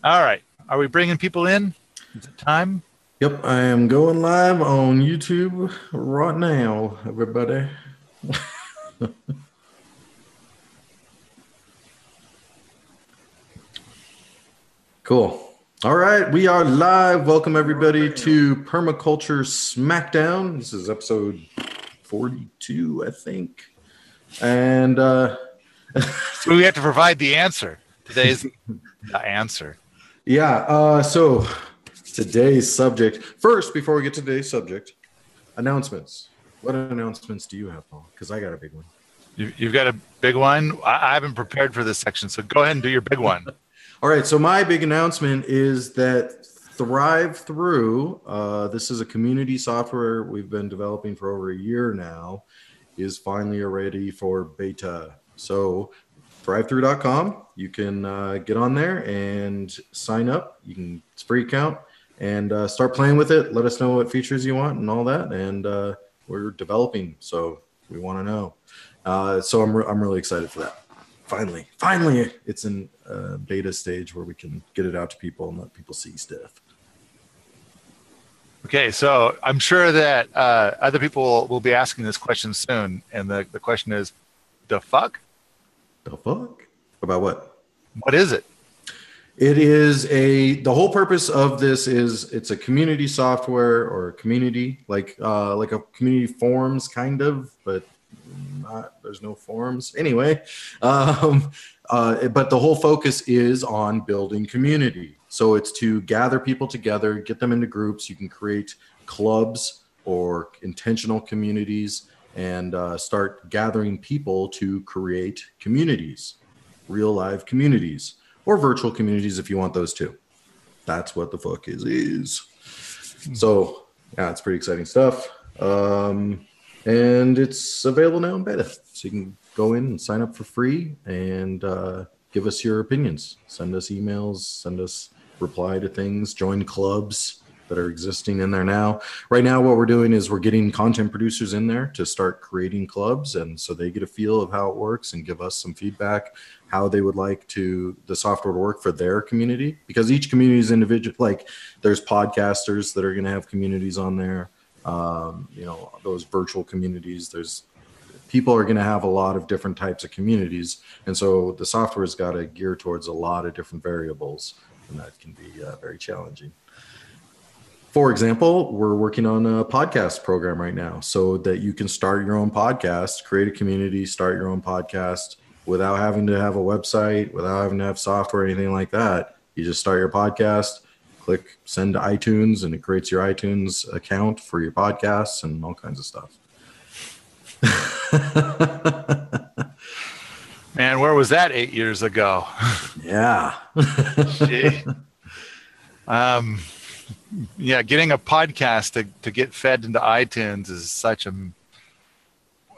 All right. Are we bringing people in? Is it time? Yep, I am going live on YouTube right now, everybody. Cool. All right, we are live. Welcome everybody to Permaculture Smackdown. This is episode 42, I think. And So we have to provide the answer. Today's the answer. yeah, so today's subject. First, before we get to today's subject, announcements. What announcements do you have, Paul? Because I got a big one. You've got a big one. I haven't prepared for this section, so go ahead and do your big one. All right, so my big announcement is that Thrive Through, this is a community software we've been developing for over a year now, is finally ready for beta. So thrivethrough.com, you can get on there and sign up. It's a free account and start playing with it. Let us know what features you want and all that. And we're developing, so we want to know. So I'm really excited for that. Finally, it's in beta stage where we can get it out to people and let people see stuff. Okay, so I'm sure that other people will be asking this question soon. And the question is, the fuck? The fuck? About what? What is it? It is the whole purpose of this is it's a community software or a community, like a community forums kind of, but there's no forums anyway. But the whole focus is on building community. So it's to gather people together, get them into groups. You can create clubs or intentional communities and start gathering people to create communities, real live communities, or virtual communities if you want those too. That's what the fuck is. So yeah, it's pretty exciting stuff. And it's available now in beta. So you can go in and sign up for free and give us your opinions. Send us emails, reply to things, join clubs that are existing in there now. Right now, what we're doing is we're getting content producers in there to start creating clubs. And so they get a feel of how it works and give us some feedback, how they would like the software to work for their community. Because each community is individual. Like there's podcasters that are going to have communities on there. Those virtual communities, people are going to have a lot of different types of communities. And so the software has got to gear towards a lot of different variables, and that can be very challenging. For example, we're working on a podcast program right now so that you can start your own podcast, create a community, start your own podcast without having to have a website, without having to have software or anything like that. You just start your podcast, click send to iTunes, and it creates your iTunes account for your podcasts and all kinds of stuff. Man, where was that 8 years ago? Yeah. Yeah, getting a podcast to get fed into iTunes is such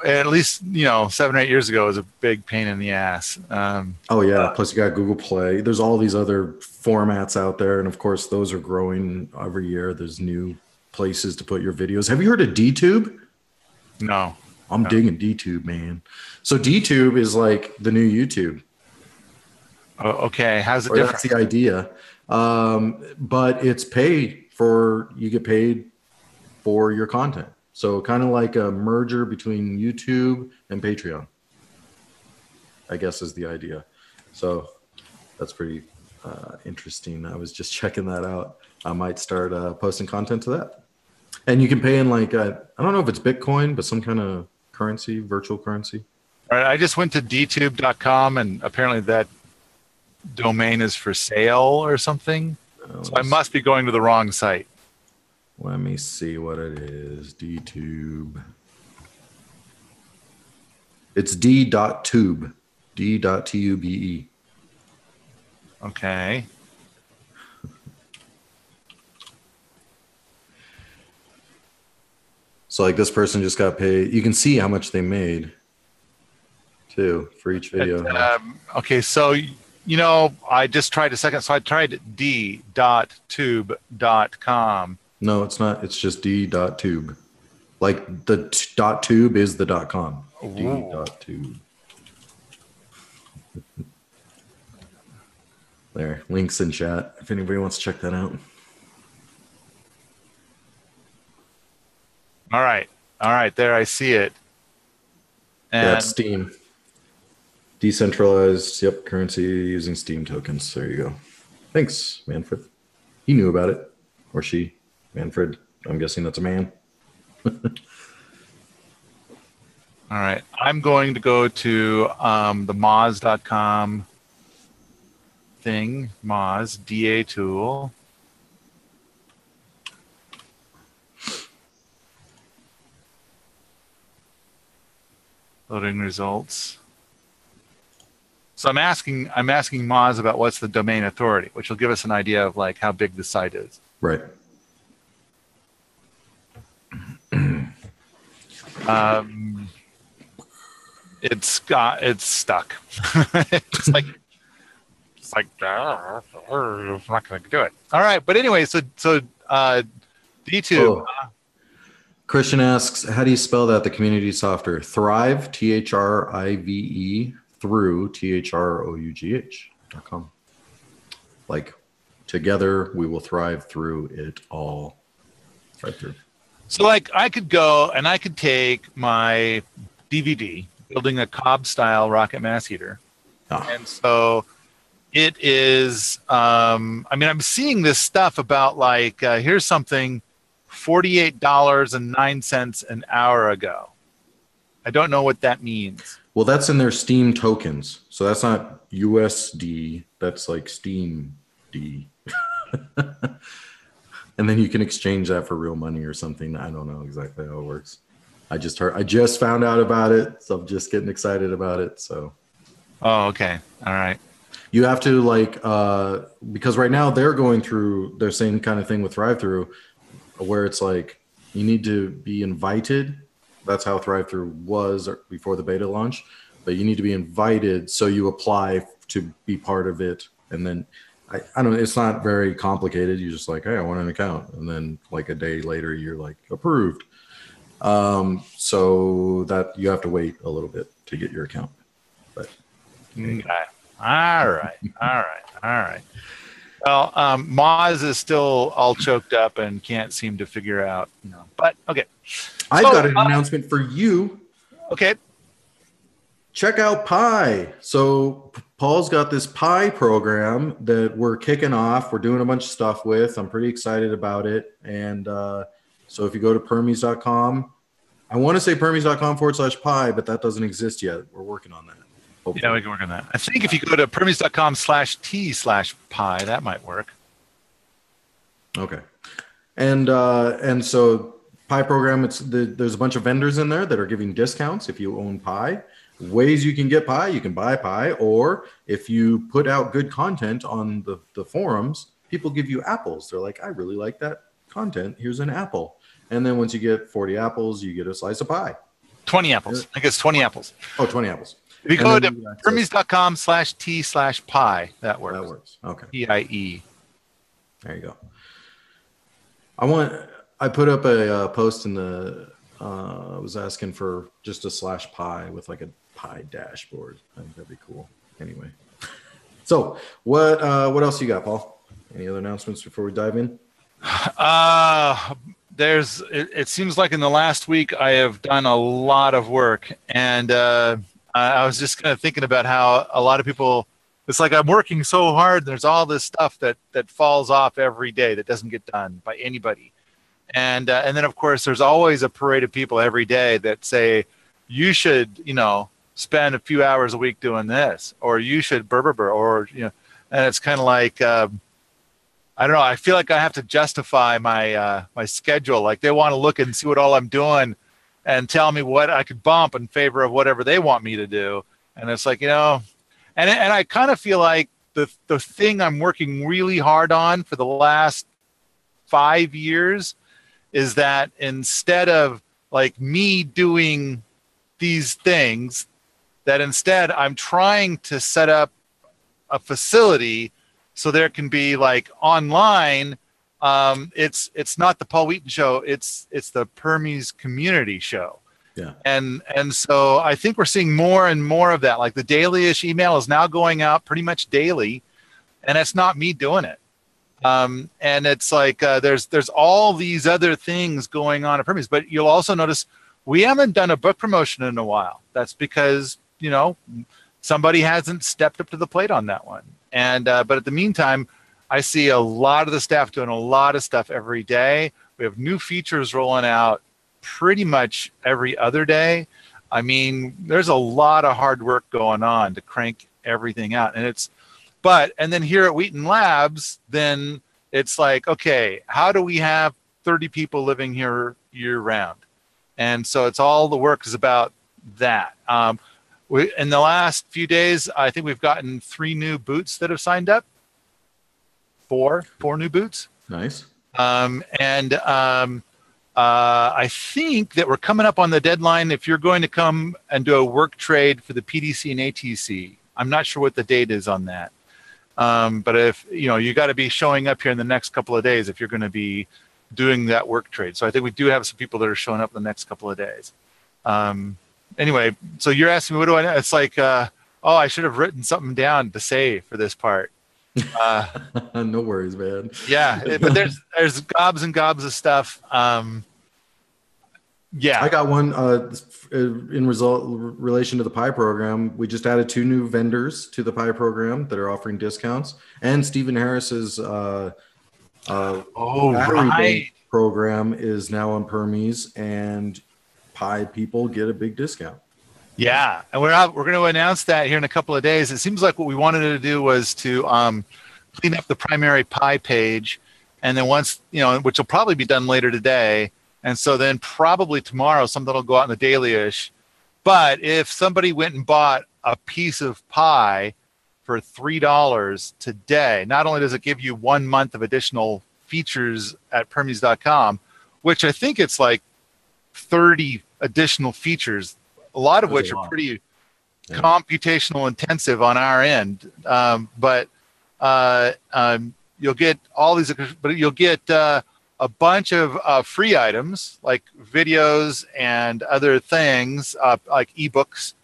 at least 7 or 8 years ago was a big pain in the ass. Oh yeah, plus you got Google Play. There's all these other formats out there, and of course those are growing every year. There's new places to put your videos. Have you heard of DTube? No. I'm digging DTube, man. So DTube is like the new YouTube. Oh, okay, how's it different? That's the idea. But it's you get paid for your content. So kind of like a merger between YouTube and Patreon, I guess is the idea. So that's pretty interesting. I was just checking that out. I might start posting content to that. And you can pay in I don't know if it's Bitcoin, but some kind of currency, virtual currency. All right, I just went to dtube.com and apparently that domain is for sale or something. So I must be going to the wrong site. Let me see what it is. DTube. It's d.tube. D.tube. Okay. So like this person just got paid. You can see how much they made too for each video. Okay, so I just tried a second. So I tried d.tube.com. No, it's not. It's just d.tube. Like the .tube is the .com. D.tube. There, links in chat if anybody wants to check that out. All right. There, I see it. And That's Steam. Decentralized, yep, currency using Steam tokens. There you go. Thanks, Manfred. He knew about it. Or she. Manfred. I'm guessing that's a man. all right. I'm going to go to the Moz.com thing. Moz, DA tool. Loading results. So I'm asking Moz about what's the domain authority, which will give us an idea of like how big the site is. Right. It's stuck. it's like I'm not going to do it. All right, but anyway, so DTube. Oh. Christian asks, how do you spell that? The community software Thrive, THRIVE, through THROUGH.com. Like together we will thrive through it all. Thrive through. So like I could go and I could take my DVD building a Cobb style rocket mass heater. And so it is, I mean, I'm seeing this stuff about like, here's something $48.09 an hour ago. I don't know what that means. Well, that's in their Steam tokens. So that's not USD. That's like Steam D. And then you can exchange that for real money or something. I don't know exactly how it works. I just found out about it. So I'm just getting excited about it. So. Oh, okay. All right. You have to like, because right now they're going through their same kind of thing with Thrive Through, where it's like you need to be invited. That's how Thrive Through was before the beta launch, but you need to be invited. So you apply to be part of it. And then I don't know, it's not very complicated. You're just like, hey, I want an account. And then like a day later, you're like approved. So that you have to wait a little bit to get your account. But okay. All right. Well, Moz is still all choked up and can't seem to figure out, but okay. I've got an announcement for you. Okay. Check out Pi. So Paul's got this Pi program that we're kicking off. We're doing a bunch of stuff with. I'm pretty excited about it. And so if you go to permies.com, I want to say permies.com/Pi, but that doesn't exist yet. We're working on that. Hopefully. Yeah, we can work on that. I think if you go to permies.com/T/Pi, that might work. Okay. And so Pi program, there's a bunch of vendors in there that are giving discounts if you own Pi. Ways you can get Pi, you can buy Pi, or if you put out good content on the forums, people give you apples. They're like, I really like that content. Here's an apple. And then once you get 40 apples, you get a slice of pie. 20 apples. I think it's 20 apples. Oh, 20 apples. If you go to permies.com/T/Pi, that works. That works. Okay. PIE. There you go. I put up a post in the, I was asking for just a /Pi with like a Pi dashboard. I think that'd be cool. Anyway. So what else you got, Paul? Any other announcements before we dive in? It seems like in the last week I have done a lot of work, and I was just kind of thinking about how a lot of people, it's like I'm working so hard. There's all this stuff that falls off every day that doesn't get done by anybody. And then of course there's always a parade of people every day that say, you should, spend a few hours a week doing this, or you should or, and it's kind of like, I don't know. I feel like I have to justify my my schedule. Like they want to look and see what all I'm doing and tell me what I could bump in favor of whatever they want me to do. And it's like, and I kind of feel like the thing I'm working really hard on for the last 5 years is that instead of like me doing these things, that instead I'm trying to set up a facility so there can be like online. It's not the Paul Wheaton show. It's the Permies community show. Yeah. And so I think we're seeing more and more of that. Like the daily-ish email is now going out pretty much daily. and it's not me doing it. And it's like there's all these other things going on at Permies, but you'll also notice we haven't done a book promotion in a while. That's because somebody hasn't stepped up to the plate on that one. And but at the meantime, I see a lot of the staff doing a lot of stuff every day. We have new features rolling out pretty much every other day. I mean, there's a lot of hard work going on to crank everything out, and then here at Wheaton Labs, then it's like, okay, how do we have 30 people living here year round? And so it's all the work is about that. In the last few days, I think we've gotten 3 new boots that have signed up. Four new boots. Nice. I think that we're coming up on the deadline. If you're going to come and do a work trade for the PDC and ATC, I'm not sure what the date is on that. But if you got to be showing up here in the next couple of days if you're going to be doing that work trade. So I think we do have some people that are showing up in the next couple of days. Anyway, so you're asking me, what do I know? It's like, I should have written something down to say for this part. No worries, man. Yeah, but there's gobs and gobs of stuff. Yeah, I got one in relation to the Pi program. We just added 2 new vendors to the Pi program that are offering discounts, and Stephen Harris's battery bank program is now on Permies, and Pi people get a big discount. Yeah, and we're going to announce that here in a couple of days. It seems like what we wanted to do was to clean up the primary Pi page, and then once which will probably be done later today. And so then probably tomorrow something will go out in the daily-ish. But if somebody went and bought a piece of Pi for $3 today, not only does it give you 1 month of additional features at Permies.com, which I think it's like 30 additional features, a lot of which are pretty computational intensive on our end. But you'll get all these, but you'll get a bunch of free items like videos and other things like ebooks,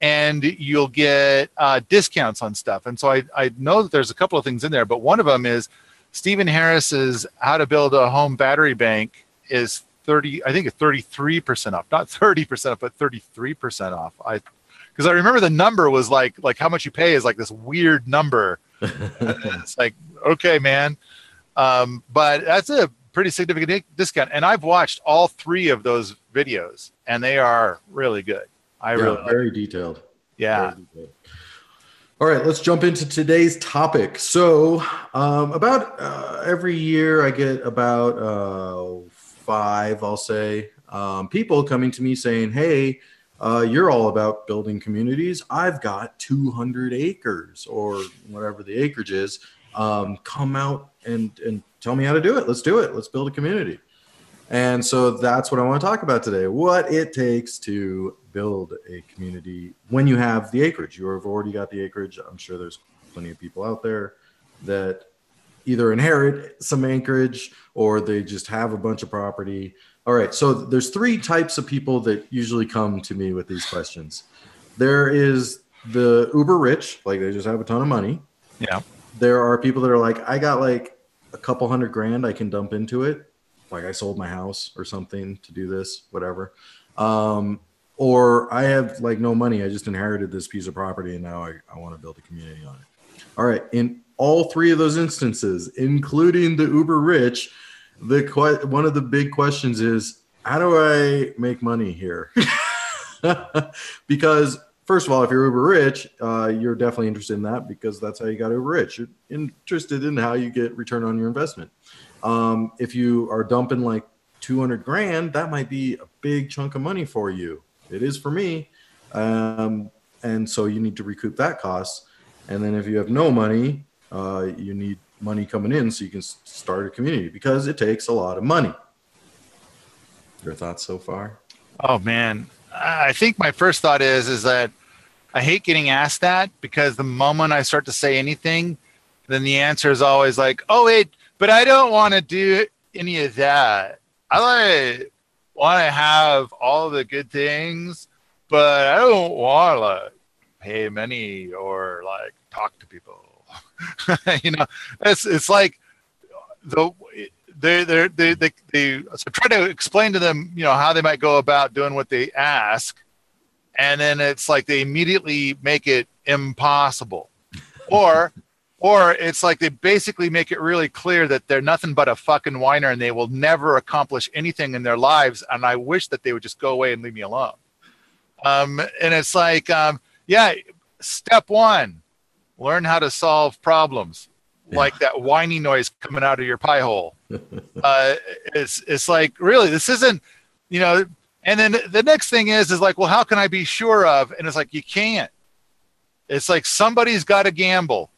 and you'll get discounts on stuff. And so I know that there's a couple of things in there, but one of them is Stephen Harris's How to Build a Home Battery Bank is 33% off, not 30% off, but 33% off. Because I remember the number was like how much you pay is like this weird number. It's like, okay, man. But that's a pretty significant discount. And I've watched all 3 of those videos, and they are really good. Very detailed. Yeah. Very detailed. All right, let's jump into today's topic. So about every year I get about 5, I'll say, people coming to me saying, hey, you're all about building communities. I've got 200 acres or whatever the acreage is. Come out and tell me how to do it. Let's do it. Let's build a community. And so that's what I want to talk about today. What it takes to build a community when you have the acreage. You have already got the acreage. I'm sure there's plenty of people out there that either inherit some acreage or they just have a bunch of property. All right. So there's 3 types of people that usually come to me with these questions. There is the uber rich, like they just have a ton of money. Yeah. There are people that are like, I got like a couple $100,000 I can dump into it. Like I sold my house or something to do this, whatever. Or I have like no money. I just inherited this piece of property and now I want to build a community on it. All right. In all 3 of those instances, including the uber rich, one of the big questions is, how do I make money here? Because first of all, if you're uber rich, you're definitely interested in that because that's how you got uber rich. You're interested in how you get return on your investment. If you are dumping like $200,000, that might be a big chunk of money for you. It is for me. And so you need to recoup that cost. And then if you have no money, you need money coming in so you can start a community because it takes a lot of money. Your thoughts so far? Oh man. I think my first thought is that I hate getting asked that because the moment I start to say anything, then the answer is always like, oh, wait, but I don't want to do any of that. I want to have all the good things, but I don't want to like pay money or like talk to people. You know, it's like the they so try to explain to them, you know, how they might go about doing what they ask, and then it's like they immediately make it impossible, or it's like they basically make it really clear that they're nothing but a fucking whiner and they will never accomplish anything in their lives, and I wish that they would just go away and leave me alone. And it's like, yeah, step one, learn how to solve problems. Like that whiny noise coming out of your pie hole. It's like, really, this isn't, you know. And then the next thing is like, well, how can I be sure of? And it's like, you can't. It's like somebody's got to gamble.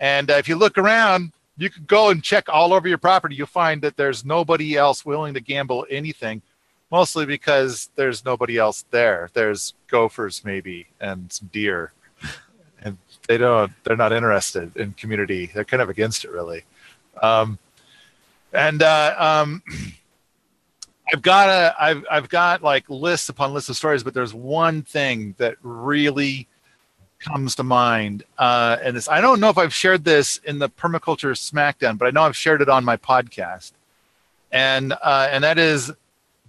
And if you look around, you could go and check all over your property. You'll find that there's nobody else willing to gamble anything, mostly because there's nobody else there. There's gophers maybe and some deer. And they're not interested in community. They're kind of against it, really. I've got like lists upon lists of stories, but there's one thing that really comes to mind. And I don't know if I've shared this in the Permaculture Smackdown, but I know I've shared it on my podcast. And that is,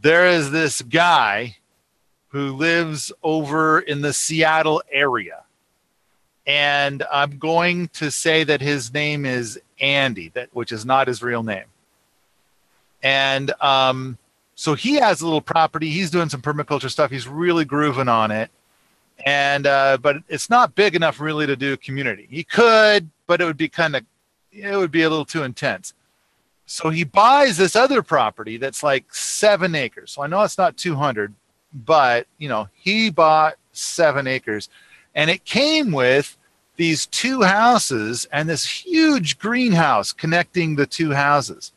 there is this guy who lives over in the Seattle area. And I'm going to say that his name is Andy, which is not his real name. And so he has a little property. He's doing some permaculture stuff. He's really grooving on it. And but it's not big enough really to do community. He could, but it would be a little too intense. So he buys this other property that's like 7 acres. So I know it's not 200, but you know, he bought 7 acres. And it came with these 2 houses and this huge greenhouse connecting the 2 houses.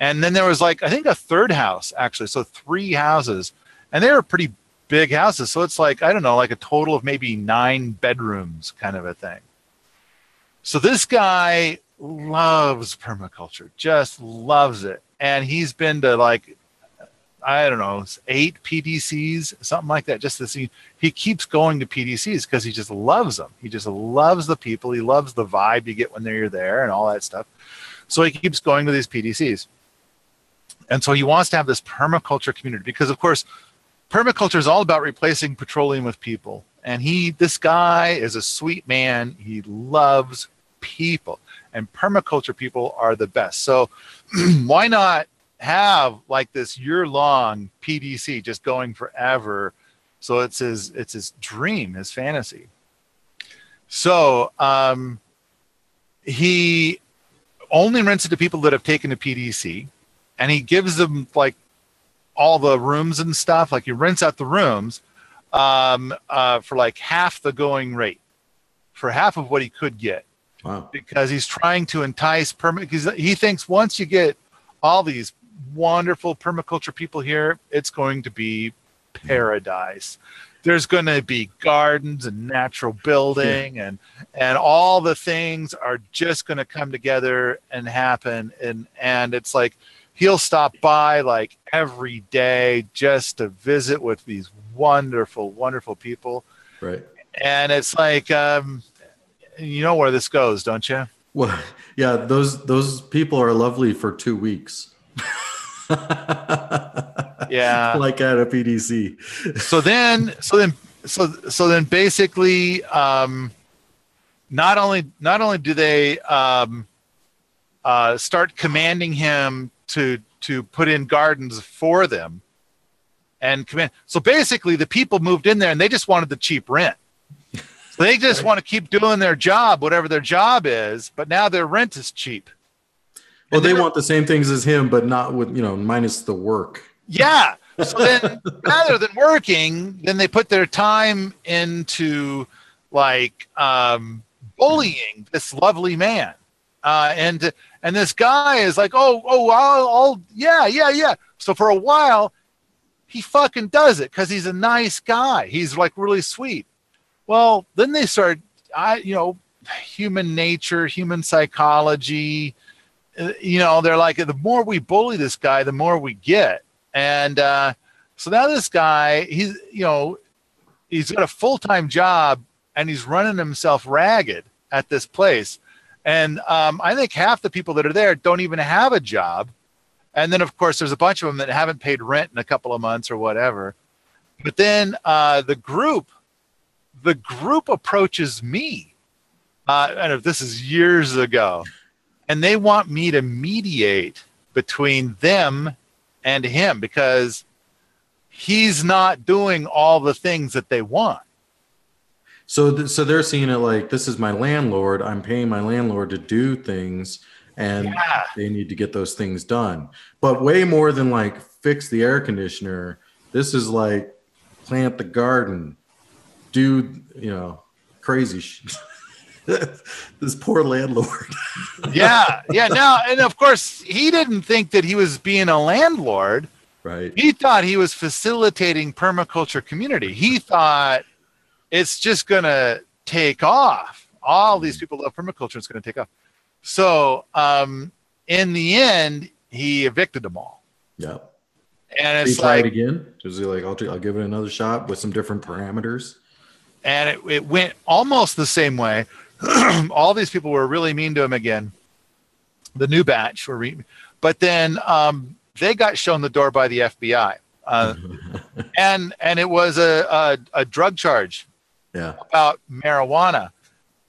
And then there was like, I think a 3rd house actually. So 3 houses, and they were pretty big houses. So it's like, I don't know, like a total of maybe 9 bedrooms kind of a thing. So this guy loves permaculture, just loves it. And he's been to like, I don't know, 8 PDCs, something like that. Just to see, he keeps going to PDCs because he just loves them. He just loves the people. He loves the vibe you get when you're there and all that stuff. So he keeps going to these PDCs. And so he wants to have this permaculture community because, of course, permaculture is all about replacing petroleum with people. And this guy is a sweet man. He loves people. And permaculture people are the best. So why not have like this year-long PDC just going forever? So it's his dream, his fantasy. So he only rents it to people that have taken a PDC, and he gives them like all the rooms and stuff. Like he rents out the rooms for like half the going rate, for half of what he could get. Wow. Because he's trying to entice because he thinks once you get all these wonderful permaculture people here, it's going to be paradise. There's going to be gardens and natural building, and all the things are just going to come together and happen. And it's like he'll stop by like every day just to visit with these wonderful, wonderful people. Right. And it's like, you know where this goes, don't you? Well, yeah, those people are lovely for 2 weeks. Yeah. Like at a PDC. So then basically, not only do they start commanding him to put in gardens for them and command. So basically the people moved in there and they just wanted the cheap rent. So they just want to keep doing their job, whatever their job is, but now their rent is cheap. Well, they want the same things as him, but not with, minus the work. Yeah. So then rather than working, then they put their time into like bullying this lovely man. And this guy is like, I'll yeah. So for a while, he fucking does it because he's a nice guy. He's like really sweet. Well, then they start, human nature, human psychology. They're like, the more we bully this guy, the more we get. And so now this guy, he's got a full-time job and he's running himself ragged at this place. And I think half the people that are there don't even have a job. And then, of course, there's a bunch of them that haven't paid rent in a couple of months or whatever. But then the group approaches me. And if this is years ago, and they want me to mediate between them and him because he's not doing all the things that they want. So they're seeing it like, this is my landlord. I'm paying my landlord to do things, and they need to get those things done. But way more than like fix the air conditioner. This is like plant the garden, do, crazy shit. This poor landlord. Yeah. Now, and of course, he didn't think that he was being a landlord. Right. He thought he was facilitating permaculture community. He thought it's just going to take off. All these people love permaculture. It's going to take off. So in the end, he evicted them all. Yeah. And Did it's he try like, it again? Was he like, I'll give it another shot with some different parameters? and it went almost the same way. All these people were really mean to him again. The new batch were, but then they got shown the door by the FBI, and it was a drug charge about marijuana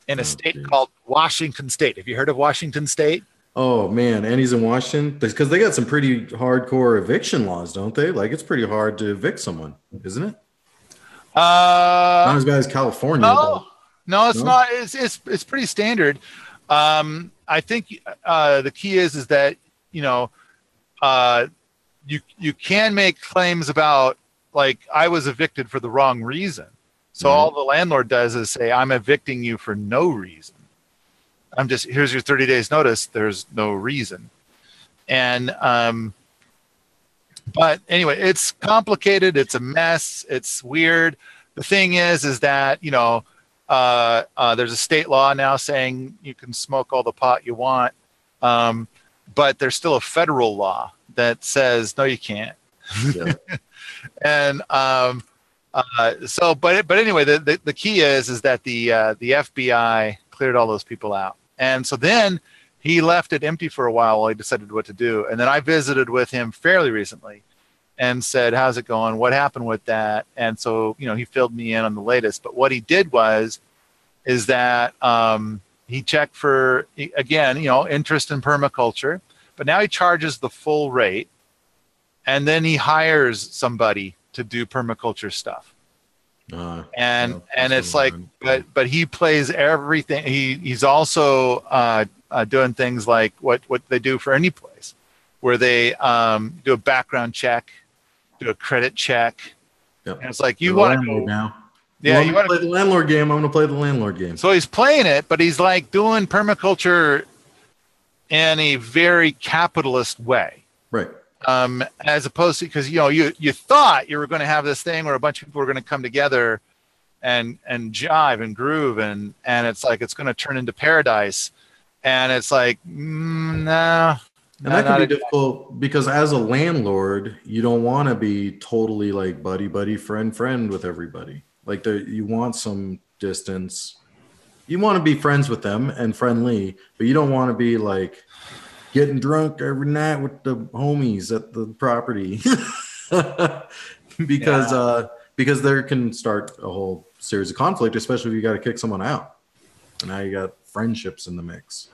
in a state called Washington State. Have you heard of Washington State? Oh man, and he's in Washington because they got some pretty hardcore eviction laws, don't they? Like it's pretty hard to evict someone, isn't it? Not as bad as California. No, it's not. It's pretty standard. I think the key is that you can make claims about, like, I was evicted for the wrong reason. So all the landlord does is say, I'm evicting you for no reason. Here's your 30 days notice. There's no reason. And but anyway, it's complicated. It's a mess. It's weird. The thing is that there's a state law now saying you can smoke all the pot you want, but there's still a federal law that says no, you can't. Yeah. And but anyway, the key is that the FBI cleared all those people out, and so then he left it empty for a while he decided what to do. And then I visited with him fairly recently and said, how's it going? What happened with that? And so, he filled me in on the latest. But what he did is that he checked for, again, interest in permaculture, but now he charges the full rate, and then he hires somebody to do permaculture stuff. And it's like, but he plays everything. He's also doing things like what they do for any place, where they do a background check, do a credit check. Yep. And it's like, you want to now. Yeah, you want to play the landlord game. I'm going to play the landlord game. So he's playing it, but he's like doing permaculture in a very capitalist way, right? As opposed to, because you thought you were going to have this thing where a bunch of people were going to come together and jive and groove, and it's like it's going to turn into paradise, and it's like no. And that can be difficult because as a landlord, you don't want to be totally like buddy, friend with everybody. Like you want some distance. You want to be friends with them and friendly, but you don't want to be like getting drunk every night with the homies at the property because there can start a whole series of conflict, especially if you got to kick someone out. And now you got friendships in the mix.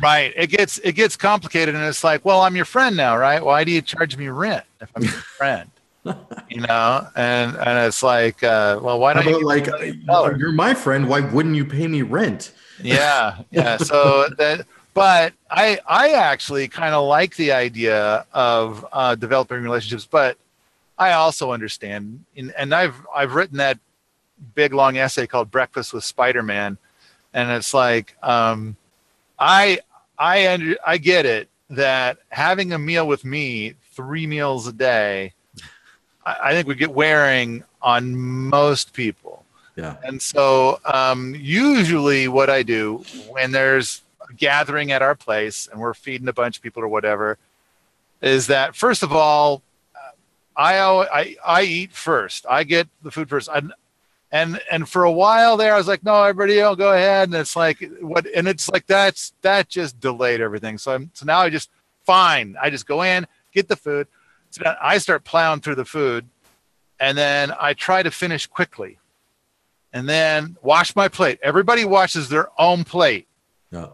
Right. It gets complicated, and it's like, well, I'm your friend now, right? Why do you charge me rent if I'm your friend? And it's like, well, why don't you like you're my friend? Why wouldn't you pay me rent? Yeah. So but I actually kind of like the idea of developing relationships, but I also understand, and I've written that big long essay called Breakfast with Spider-Man, and it's like, I get it that having a meal with me, 3 meals a day, I think would get wearing on most people. Yeah. And so usually what I do when there's a gathering at our place and we're feeding a bunch of people or whatever, is that first of all, I eat first. I get the food first. And for a while there, I was like, no, everybody, go ahead. And it's like and it's like that just delayed everything. So now I just go in, get the food. So now I start plowing through the food, and then I try to finish quickly, and then wash my plate. Everybody washes their own plate. Yeah.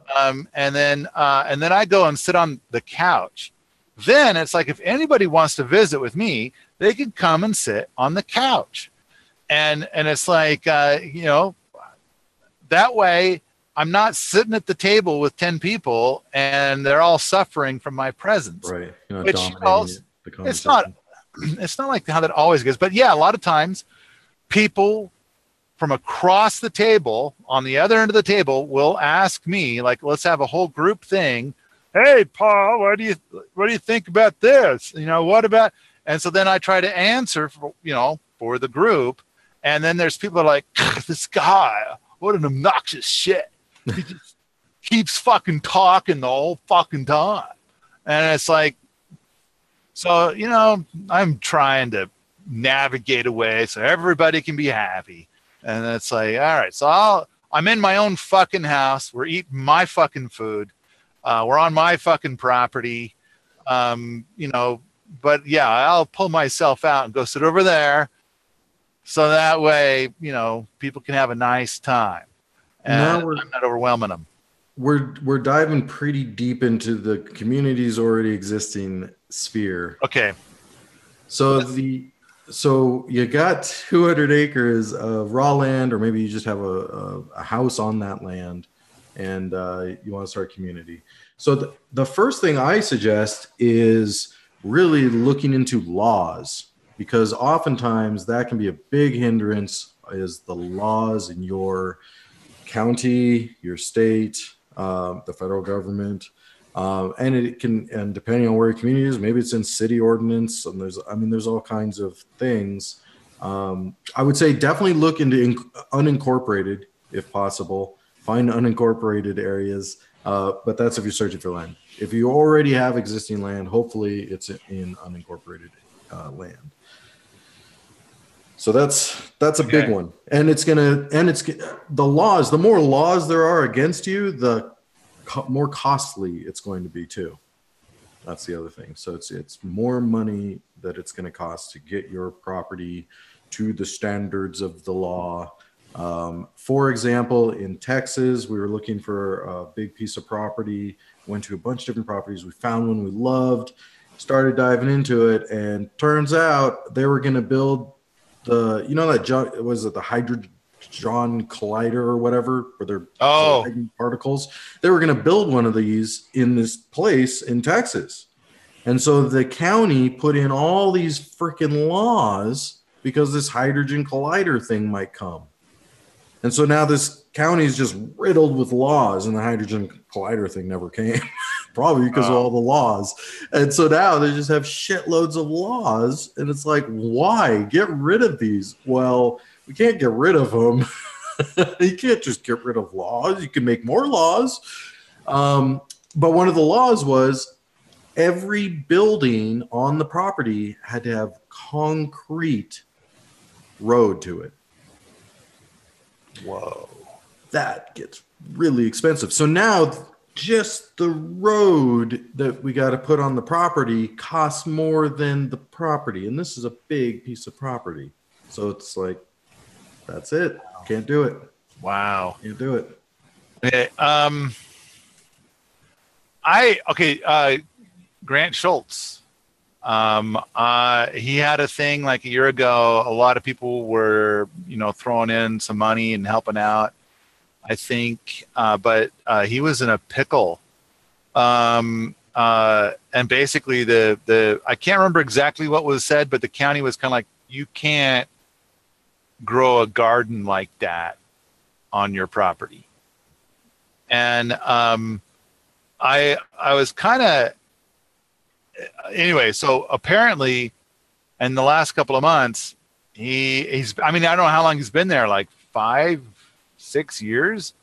And then I go and sit on the couch. Then it's like, if anybody wants to visit with me, they can come and sit on the couch. And it's like, that way I'm not sitting at the table with 10 people and they're all suffering from my presence. Right. You're not Which dominating the conversation. it's not like how that always goes. But yeah, a lot of times people from across the table, on the other end of the table, will ask me, like, let's have a whole group thing. Hey, Paul, what do you think about this? What about? And so then I try to answer for the group. And then there's people that are like, this guy, what an obnoxious shit. He just keeps fucking talking the whole fucking time. And it's like, so, I'm trying to navigate away so everybody can be happy. And it's like, all right, so I'm in my own fucking house. We're eating my fucking food. We're on my fucking property. But yeah, I'll pull myself out and go sit over there. So that way, people can have a nice time. And I'm not overwhelming them. We're diving pretty deep into the community's already existing sphere. Okay. So you got 200 acres of raw land, or maybe you just have a house on that land, and you want to start a community. So the first thing I suggest is really looking into laws, because oftentimes that can be a big hindrance, is the laws in your county, your state, the federal government. And it can, and depending on where your community is, maybe it's in city ordinance, and there's all kinds of things. I would say definitely look into unincorporated if possible. Find unincorporated areas, but that's if you're searching for land. If you already have existing land, hopefully it's in unincorporated land. So that's a big one, and the laws. The more laws there are against you, the more costly it's going to be too. That's the other thing. So it's more money that it's going to cost to get your property to the standards of the law. For example, in Texas, we were looking for a big piece of property, went to a bunch of different properties. We found one we loved, started diving into it, and turns out they were going to build the hydrogen collider or whatever, for their particles. They were going to build one of these in this place in Texas. And so the county put in all these freaking laws because this hydrogen collider thing might come. And so now this county is just riddled with laws, and the hydrogen collider thing never came, probably because of all the laws. And so now they just have shitloads of laws, and it's like, why? Get rid of these. Well, we can't get rid of them. You can't just get rid of laws. You can make more laws. But one of the laws was every building on the property had to have concrete road to it. Whoa. That gets really expensive. So now just the road that we got to put on the property costs more than the property. And this is a big piece of property. So it's like, that's it. Can't do it. Wow. Can't do it. Okay. Grant Schultz. He had a thing like a year ago. A lot of people were, throwing in some money and helping out, I think. But he was in a pickle. And basically I can't remember exactly what was said, but the county was kind of like, you can't grow a garden like that on your property. And I was kind of, anyway, so apparently in the last couple of months, I don't know how long he's been there, like 5-6 years.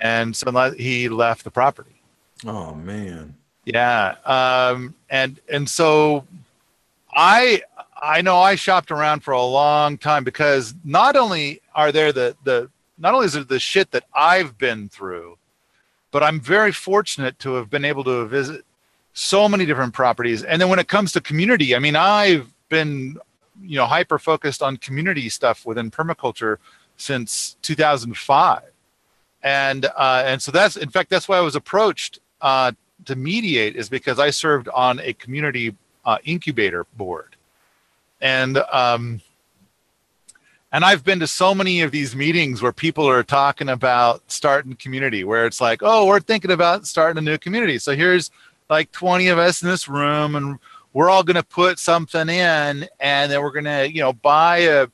And so he left the property. Oh man. Yeah. And so I I know I shopped around for a long time because not only are there not only is there the shit that I've been through, but I'm very fortunate to have been able to visit so many different properties. And then when it comes to community, I mean, I've been, hyper focused on community stuff within permaculture since 2005. And so that's why I was approached to mediate, is because I served on a community incubator board. And I've been to so many of these meetings where people are talking about starting community, where it's like, oh, we're thinking about starting a new community. So here's like 20 of us in this room, and we're all going to put something in, and then we're going to, buy a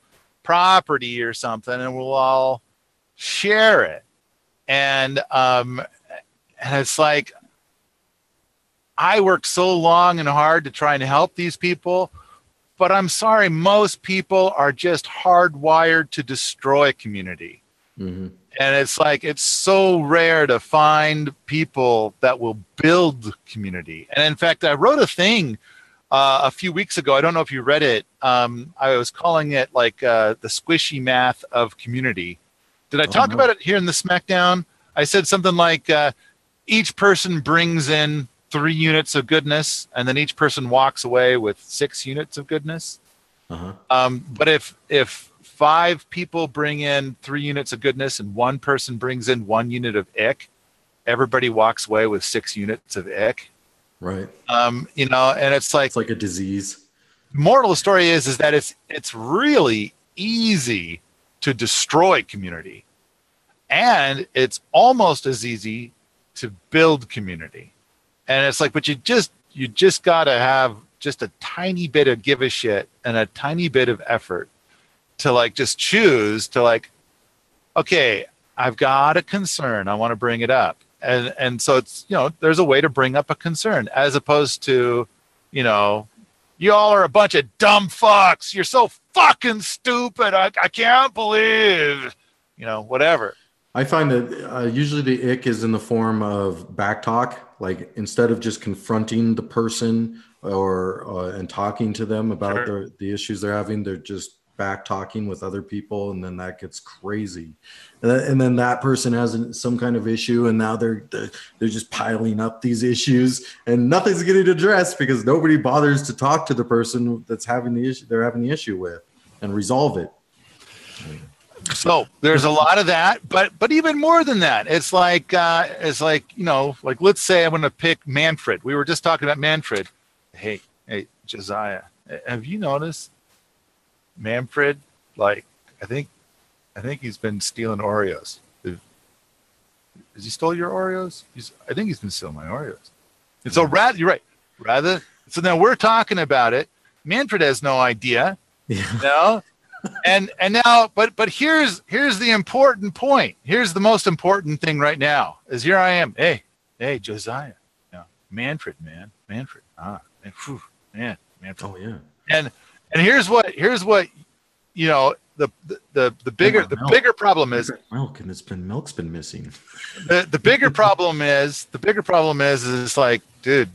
property or something, and we'll all share it. And it's like, I worked so long and hard to try and help these people, but I'm sorry, most people are just hardwired to destroy community. Mm-hmm. And it's like, it's so rare to find people that will build community. And in fact, I wrote a thing a few weeks ago. I don't know if you read it. I was calling it like the squishy math of community. Did I talk about it here in the Smackdown? I said something like each person brings in 3 units of goodness, and then each person walks away with 6 units of goodness. Uh-huh. But if 5 people bring in 3 units of goodness and 1 person brings in 1 unit of ick, everybody walks away with 6 units of ick. Right. And it's like a disease. Moral of the story is that it's really easy to destroy community, and it's almost as easy to build community. And it's like, but you just got to have just a tiny bit of give a shit and a tiny bit of effort to like just choose to like, okay, I've got a concern, I want to bring it up. And so it's, there's a way to bring up a concern, as opposed to, you all are a bunch of dumb fucks. You're so fucking stupid. I can't believe, whatever. I find that usually the ick is in the form of back talk. Like, instead of just confronting the person or and talking to them about the issues they're having, they're just back talking with other people, and then that gets crazy. And then that person has some kind of issue, and now they're just piling up these issues, and nothing's getting addressed because nobody bothers to talk to the person that's having the issue they're having the issue with and resolve it. So there's a lot of that, but even more than that, it's like like, let's say I'm going to pick Manfred. We were just talking about Manfred. Hey, Josiah, have you noticed Manfred? Like, I think he's been stealing Oreos. Has he stole your Oreos? I think he's been stealing my Oreos. And so you're right. So now we're talking about it. Manfred has no idea. Yeah. And now, but here's the important point. Here's the most important thing right now. Is here I am. Hey, Josiah. Manfred. Manfred. Man. Manfred. Oh yeah. And here's what the bigger problem is milk, and milk's been missing. The bigger problem is it's like, dude,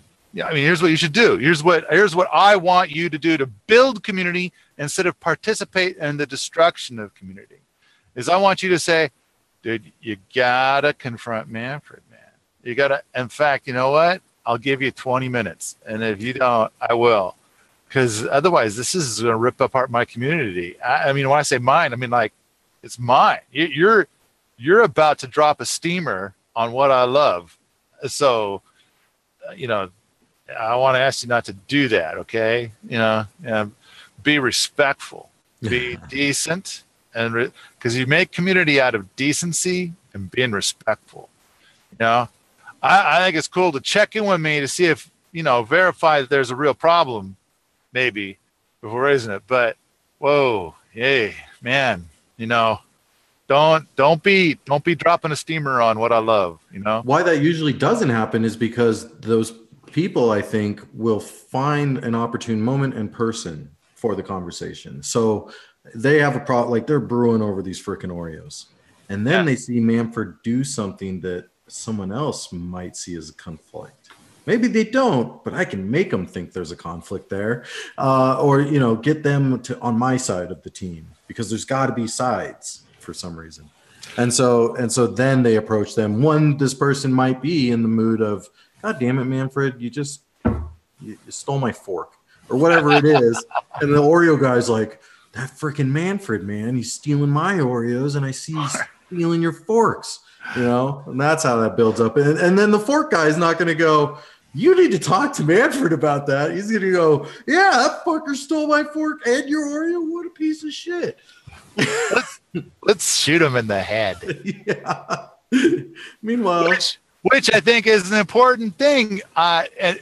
I mean, here's what you should do. Here's what I want you to do to build community instead of participate in the destruction of community. Is I want you to say, dude, you gotta confront Manfred, man. You gotta. In fact, you know what? I'll give you 20 minutes, and if you don't, I will, because otherwise, this is going to rip apart my community. I mean, when I say mine, I mean like it's mine. You're about to drop a steamer on what I love, so I want to ask you not to do that, okay? Be respectful, be decent, and because you make community out of decency and being respectful. I think it's cool to check in with me to see if verify that there's a real problem, maybe, before raising it. But whoa, hey, man, don't be dropping a steamer on what I love. Why that usually doesn't happen is because those people, I think, will find an opportune moment and person for the conversation. So they have a problem, like they're brewing over these freaking Oreos, and then they see Manfred do something that someone else might see as a conflict, Maybe they don't, but I can make them think there's a conflict there, or get them to on my side of the team, because there's got to be sides for some reason. And so then they approach them. This person might be in the mood of, God damn it, Manfred, you stole my fork, or whatever it is. And the Oreo guy's like, that freaking Manfred, man, he's stealing my Oreos, and I see he's stealing your forks, and that's how that builds up. And then the fork guy is not going to go, you need to talk to Manfred about that. He's going to go, yeah, that fucker stole my fork and your Oreo. What a piece of shit. Let's shoot him in the head. Yeah. Meanwhile, which I think is an important thing. And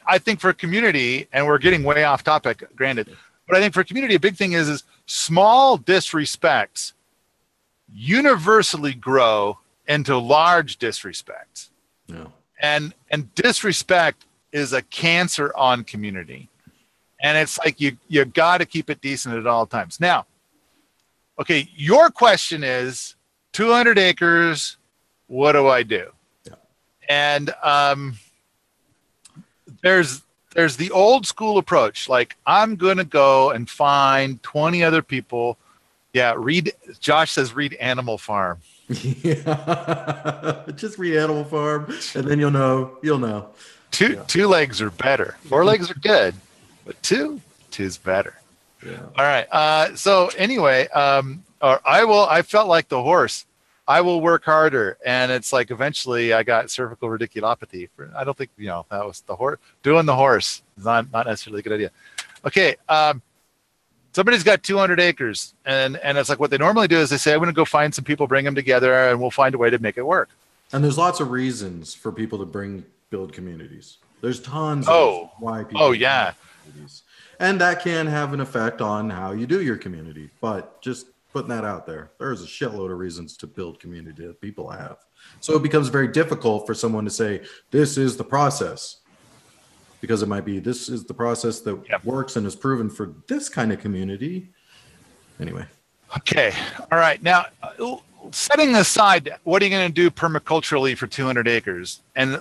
I think for community, and we're getting way off topic, granted, but I think for community, a big thing is small disrespects universally grow into large disrespects. Yeah. And disrespect is a cancer on community. And it's like you got to keep it decent at all times. Now, okay, your question is 200 acres, what do I do? Yeah. And there's the old school approach. Like, I'm going to go and find 20 other people. Yeah, Josh says read Animal Farm. Yeah. Just read Animal Farm, and then you'll know. Two legs are better. 4 legs are good, but two's better. Yeah. All right. So anyway, I felt like the horse. I will work harder, and it's like eventually I got cervical radiculopathy. I don't think that was the horse. Doing the horse is not necessarily a good idea. Okay. Somebody's got 200 acres, and it's like what they normally do is they say, I'm going to go find some people, bring them together, and we'll find a way to make it work. And there's lots of reasons for people to build communities. There's tons of why people build communities. And that can have an effect on how you do your community. But just putting that out there, there's a shitload of reasons to build community that people have. So it becomes very difficult for someone to say, this is the process. Because it might be, this is the process that works and is proven for this kind of community. Anyway. Okay. All right. Now, setting aside, what are you going to do permaculturally for 200 acres? And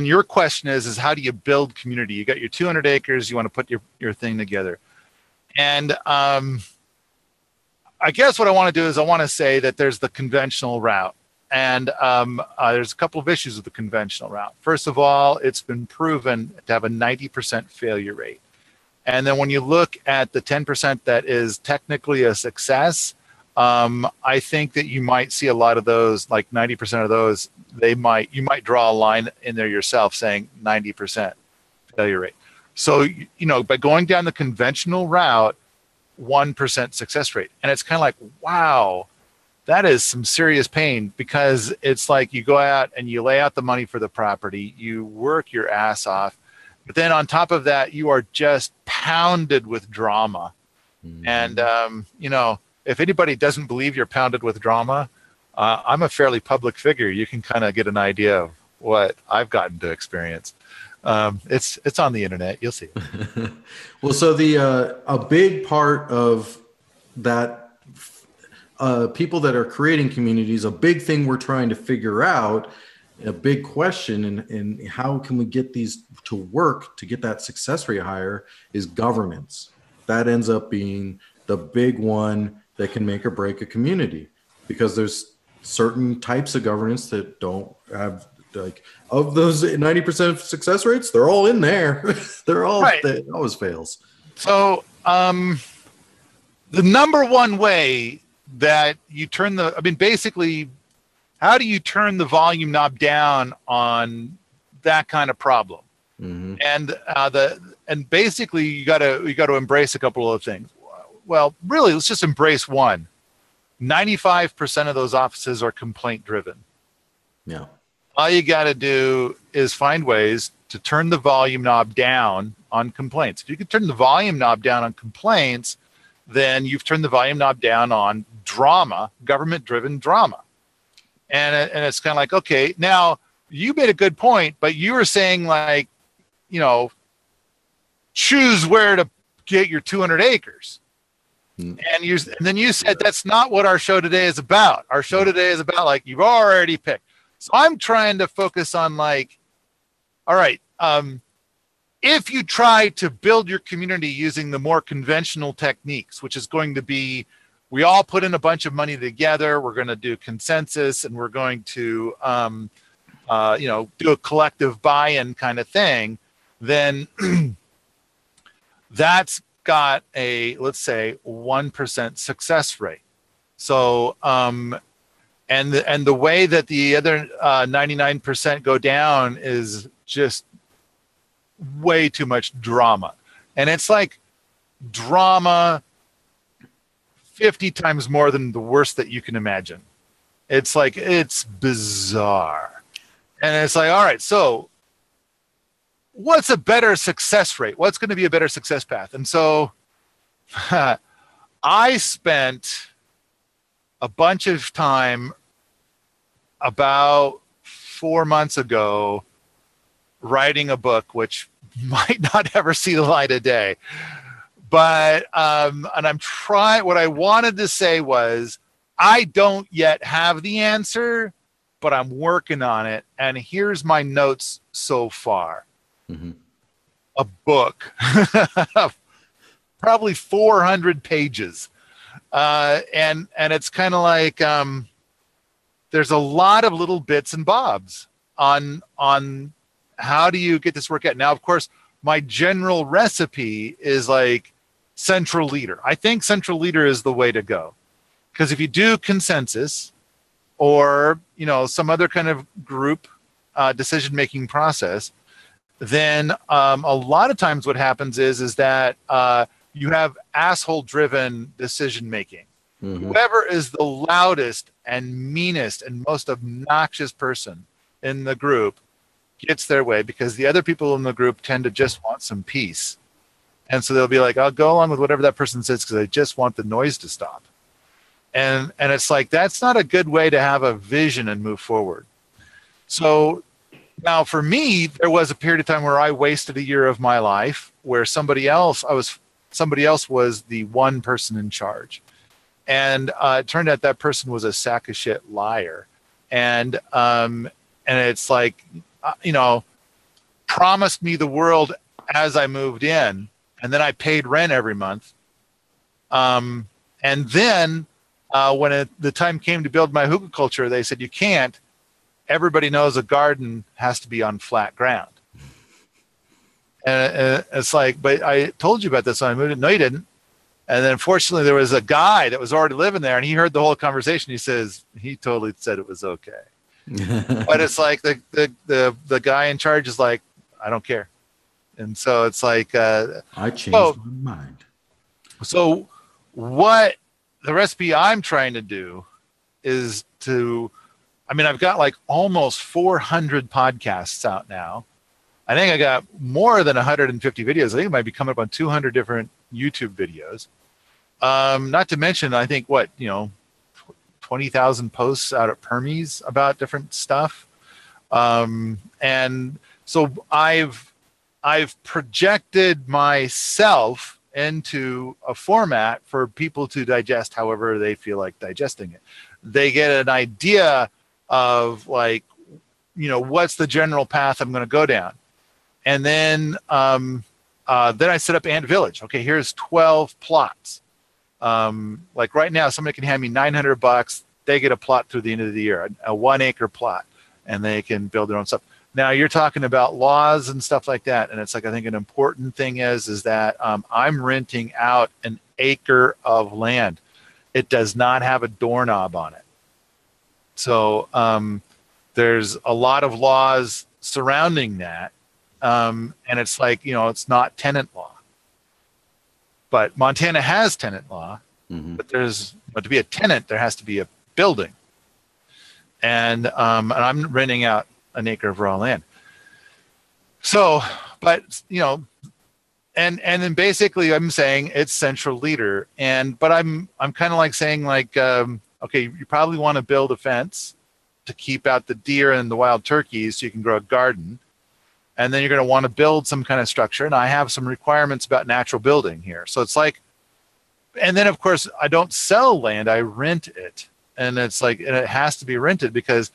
your question is how do you build community? You got your 200 acres. You want to put your thing together. And I guess what I want to do is I want to say that there's the conventional route. And there's a couple of issues with the conventional route. First of all, it's been proven to have a 90% failure rate. And then when you look at the 10% that is technically a success, I think that you might see a lot of those, like 90% of those, you might draw a line in there yourself saying 90% failure rate. So, by going down the conventional route, 1% success rate. And it's kind of like, wow, that is some serious pain, because it's like you go out and you lay out the money for the property, you work your ass off, but then on top of that, you are just pounded with drama. Mm-hmm. And, if anybody doesn't believe you're pounded with drama, I'm a fairly public figure. You can kind of get an idea of what I've gotten to experience. It's on the internet. You'll see. Well, so a big part of that, people that are creating communities, a big thing we're trying to figure out, a big question, and how can we get these to work to get that success rate higher, is governance. That ends up being the big one that can make or break a community, because there's certain types of governance that don't have, like, of those 90% success rates, they're all in there. They're all, right. It always fails. So the number one way that you basically, how do you turn the volume knob down on that kind of problem? Mm-hmm. And basically you got to embrace a couple of things. Well, really, let's just embrace one. 95% of those offices are complaint driven. Yeah. All you got to do is find ways to turn the volume knob down on complaints. If you can turn the volume knob down on complaints, then you've turned the volume knob down on drama, government-driven drama. And it's kind of like, okay, now you made a good point, but you were saying, like, choose where to get your 200 acres. And then you said that's not what our show today is about. Our show today is about, like, you've already picked. So I'm trying to focus on, like, All right. If you try to build your community using the more conventional techniques, which is going to be, we all put in a bunch of money together, we're going to do consensus, and we're going to, do a collective buy-in kind of thing, then that's got a, let's say, 1% success rate. So, and the way that the other 99% go down is just way too much drama. And it's like drama 50 times more than the worst that you can imagine. It's like, it's bizarre. And it's like, all right, so what's a better success rate? What's going to be a better success path? And so I spent a bunch of time about 4 months ago writing a book, which might not ever see the light of day. But, and I'm trying, what I wanted to say was, I don't yet have the answer, but I'm working on it. And here's my notes so far. Mm-hmm. A book, probably 400 pages. And it's kind of like, there's a lot of little bits and bobs on how do you get this work out. Now, of course, my general recipe is like central leader. I think central leader is the way to go. Because if you do consensus or, some other kind of group decision-making process, then a lot of times what happens is that you have asshole-driven decision-making. Mm-hmm. Whoever is the loudest and meanest and most obnoxious person in the group gets their way, because the other people in the group tend to just want some peace. And so they'll be like, I'll go along with whatever that person says because I just want the noise to stop. And it's like, that's not a good way to have a vision and move forward. So now for me, there was a period of time where I wasted a year of my life where somebody else was the one person in charge. And it turned out that person was a sack of shit liar. And it's like, promised me the world as I moved in, and then I paid rent every month. And then when the time came to build my hookah culture, they said, you can't. Everybody knows a garden has to be on flat ground. And it's like, but I told you about this when I moved in. No, you didn't. And then fortunately there was a guy that was already living there, and he heard the whole conversation. He says, he totally said it was okay. But it's like the guy in charge is like, I don't care. And so it's like, I changed my mind. So what the recipe I'm trying to do is I've got like almost 400 podcasts out now. I think I got more than 150 videos. I think it might be coming up on 200 different YouTube videos. Not to mention, I think 20,000 posts out at Permies about different stuff. And so I've projected myself into a format for people to digest however they feel like digesting it. They get an idea of like, what's the general path I'm going to go down. And then I set up Ant Village. Okay, here's 12 plots. Like right now, somebody can hand me $900. They get a plot through the end of the year, a 1 acre plot, and they can build their own stuff. Now you're talking about laws and stuff like that. And it's like, I think an important thing is that I'm renting out an acre of land. It does not have a doorknob on it. So there's a lot of laws surrounding that. And it's like, it's not tenant law. But Montana has tenant law. Mm-hmm. But to be a tenant, there has to be a building. And I'm renting out an acre of raw land. So, but and then basically I'm saying it's central leader, but I'm kind of like saying like, okay, you probably want to build a fence to keep out the deer and the wild turkeys so you can grow a garden. And then you're going to want to build some kind of structure. And I have some requirements about natural building here. So it's like, and then of course I don't sell land, I rent it. And it's like, and it has to be rented because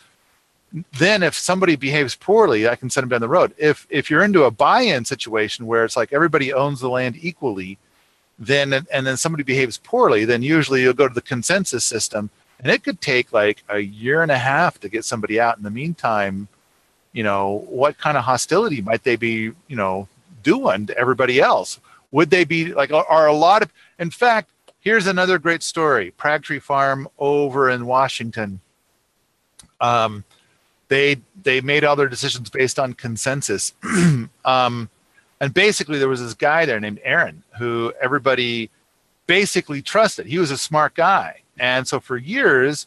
then if somebody behaves poorly, I can send them down the road. If you're into a buy-in situation where it's like everybody owns the land equally, then somebody behaves poorly, then usually you'll go to the consensus system, and it could take like a year and a half to get somebody out. In the meantime, what kind of hostility might they be, doing to everybody else? Would they be like, are a lot of, in fact, here's another great story. Crabtree Farm over in Washington. They made all their decisions based on consensus. And basically there was this guy there named Aaron who everybody basically trusted. He was a smart guy. And so for years,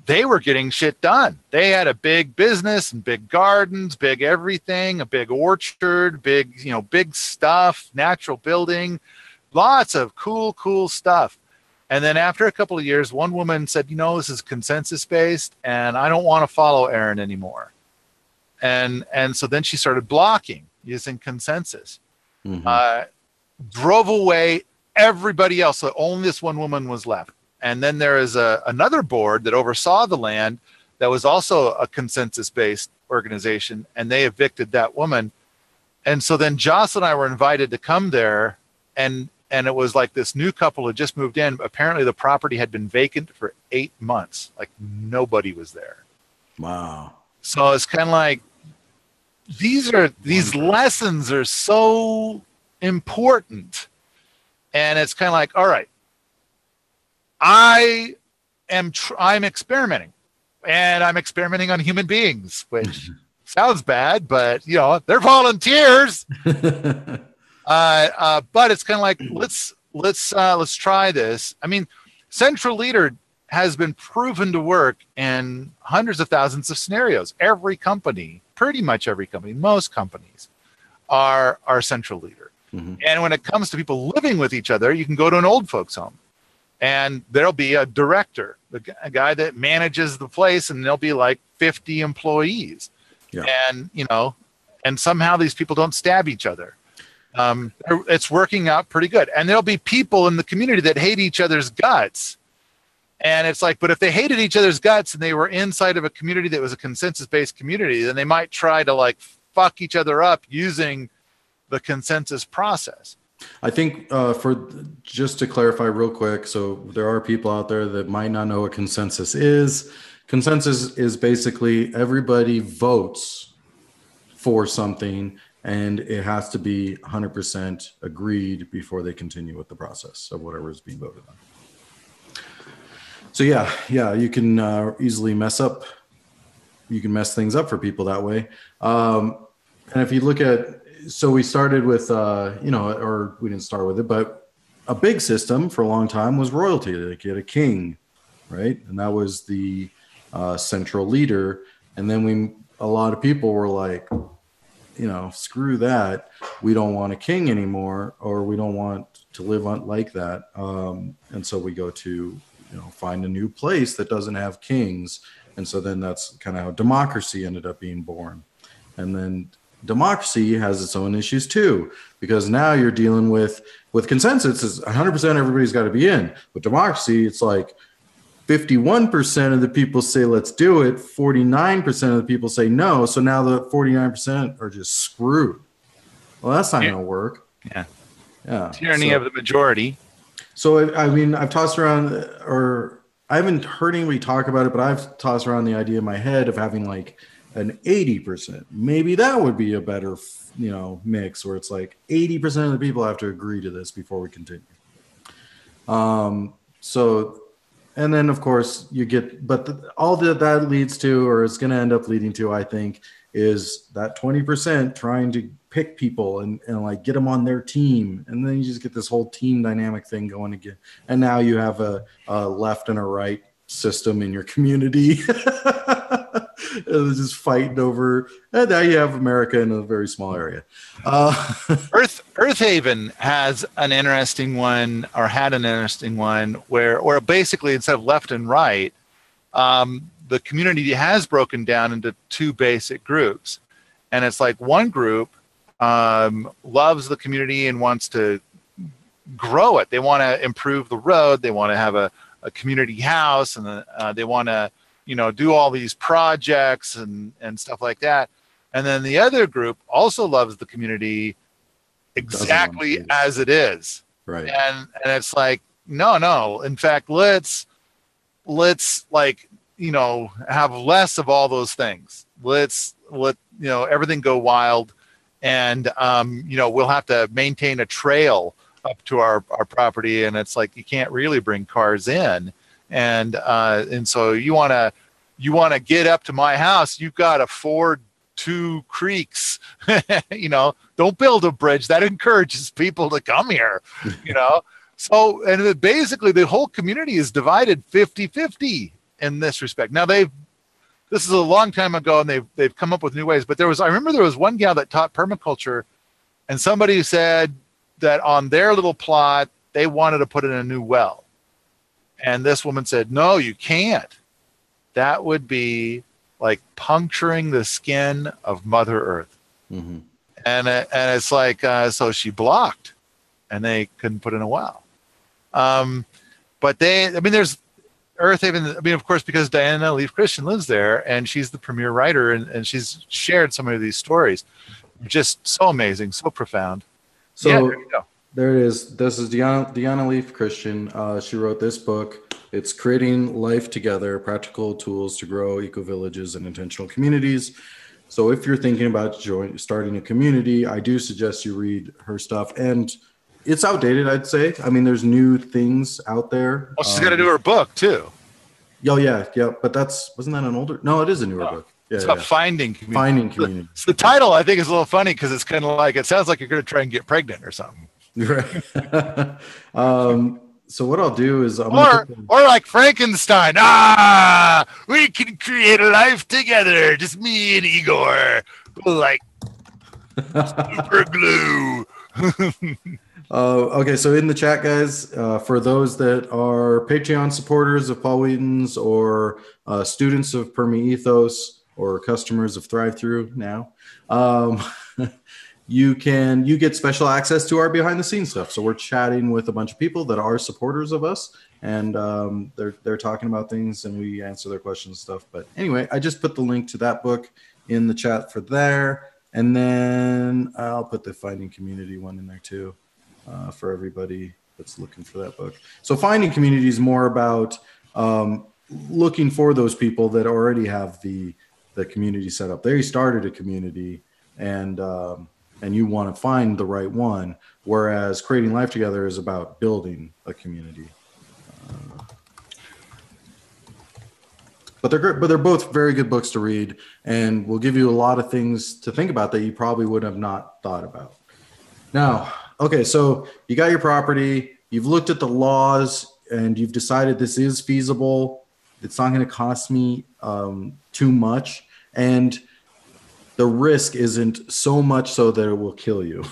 they were getting shit done. They had a big business and big gardens, big everything, a big orchard, big stuff, natural building, lots of cool stuff. And then after a couple of years, one woman said, this is consensus based and I don't want to follow Aaron anymore. And so then she started blocking using consensus, drove away everybody else. So only this one woman was left. And then there is another board that oversaw the land that was also a consensus-based organization, and they evicted that woman. And so then Joss and I were invited to come there, and it was like this new couple had just moved in. Apparently the property had been vacant for 8 months. Like nobody was there. Wow. So it's kind of like, these lessons are so important. And it's kind of like, all right, I'm experimenting, and I'm experimenting on human beings, which sounds bad, but they're volunteers. But it's kind of like, let's try this. I mean, Central Leader has been proven to work in hundreds of thousands of scenarios. Every company, pretty much every company, most companies are Central Leader. And when it comes to people living with each other, you can go to an old folks home. And there'll be a director, a guy that manages the place, and there'll be like 50 employees. Yeah. And, and somehow these people don't stab each other. It's working out pretty good. And there'll be people in the community that hate each other's guts. And it's like, but if they hated each other's guts and they were inside of a community that was a consensus-based community, then they might try to like fuck each other up using the consensus process. I think just to clarify real quick, so there are people out there that might not know what consensus is. Consensus is basically everybody votes for something, and it has to be 100% agreed before they continue with the process of whatever is being voted on. So yeah, you can easily mess things up for people that way. And if you look at, so we started with, or we didn't start with it, but a big system for a long time was royalty. Like you had a king, right? And that was the Central Leader. And then a lot of people were like, screw that. We don't want a king anymore, or we don't want to live on like that. And so we go to, find a new place that doesn't have kings. And so then that's kind of how democracy ended up being born. And then democracy has its own issues too, because now you're dealing with consensus is 100% everybody's got to be in. With democracy, it's like 51% of the people say let's do it, 49% of the people say no. So now the 49% are just screwed. Well, that's not going to work. Yeah. Tyranny of the majority. So I mean, I've tossed around, or I haven't heard anybody talk about it, but I've tossed around the idea in my head of having like an 80%. Maybe that would be a better, mix where it's like 80% of the people have to agree to this before we continue. And then of course you get, but all that leads to, or it's going to end up leading to, I think, is that 20% trying to pick people and like get them on their team. And then you just get this whole team dynamic thing going again. And now you have a left and a right system in your community. Just fighting over, and now you have America in a very small area. Earthhaven has an interesting one, or had an interesting one, where basically instead of left and right, the community has broken down into two basic groups. And it's like one group loves the community and wants to grow it. They want to improve the road. They want to have a community house, and they want to do all these projects and stuff like that. And then the other group also loves the community exactly as it is. Right. And it's like, no. In fact, let's like, have less of all those things. Let everything go wild. And, we'll have to maintain a trail up to our property. And it's like, you can't really bring cars in. And so you want to get up to my house, you've got to ford 2 creeks. Don't build a bridge that encourages people to come here. So, and basically the whole community is divided 50-50 in this respect. Now this is a long time ago, and they've come up with new ways. But I remember there was one gal that taught permaculture, and somebody said that on their little plot they wanted to put in a new well, and this woman said, "No, you can't. That would be like puncturing the skin of Mother Earth." Mm-hmm. And it's like, so she blocked, and they couldn't put in a well. But there's Earth Haven. Of course, because Diana Leaf Christian lives there, and she's the premier writer, and she's shared some of these stories. Just so amazing, so profound. So there you go. There it is. This is Diana Leaf Christian. She wrote this book. It's Creating Life Together, Practical Tools to Grow Eco-Villages and Intentional Communities. So if you're thinking about starting a community, I do suggest you read her stuff. And it's outdated, I'd say. There's new things out there. Well, she's got to do her book, too. Oh, yeah. But wasn't that an older? No, it is a newer book. Yeah, it's about finding community. Finding community. So the title, I think, is a little funny because it's kind of like, it sounds like you're going to try and get pregnant or something. Right. So what I'll do is, or like Frankenstein. We can create a life together. Just me and Igor, like super glue. Okay, so in the chat, guys, for those that are Patreon supporters of Paul Wheaton's, or students of Perma Ethos, or customers of Thrive Through now, you get special access to our behind the scenes stuff. So we're chatting with a bunch of people that are supporters of us, and they're talking about things, and we answer their questions and stuff. But anyway, I just put the link to that book in the chat for there, and then I'll put the Finding Community one in there too, for everybody that's looking for that book. So Finding Community is more about looking for those people that already have the community set up. They started a community, and you want to find the right one, whereas Creating Life Together is about building a community. But they're both very good books to read, and will give you a lot of things to think about that you probably would have not thought about. Now, okay, so you got your property, you've looked at the laws, and you've decided this is feasible. It's not going to cost me too much, and the risk isn't so much so that it will kill you.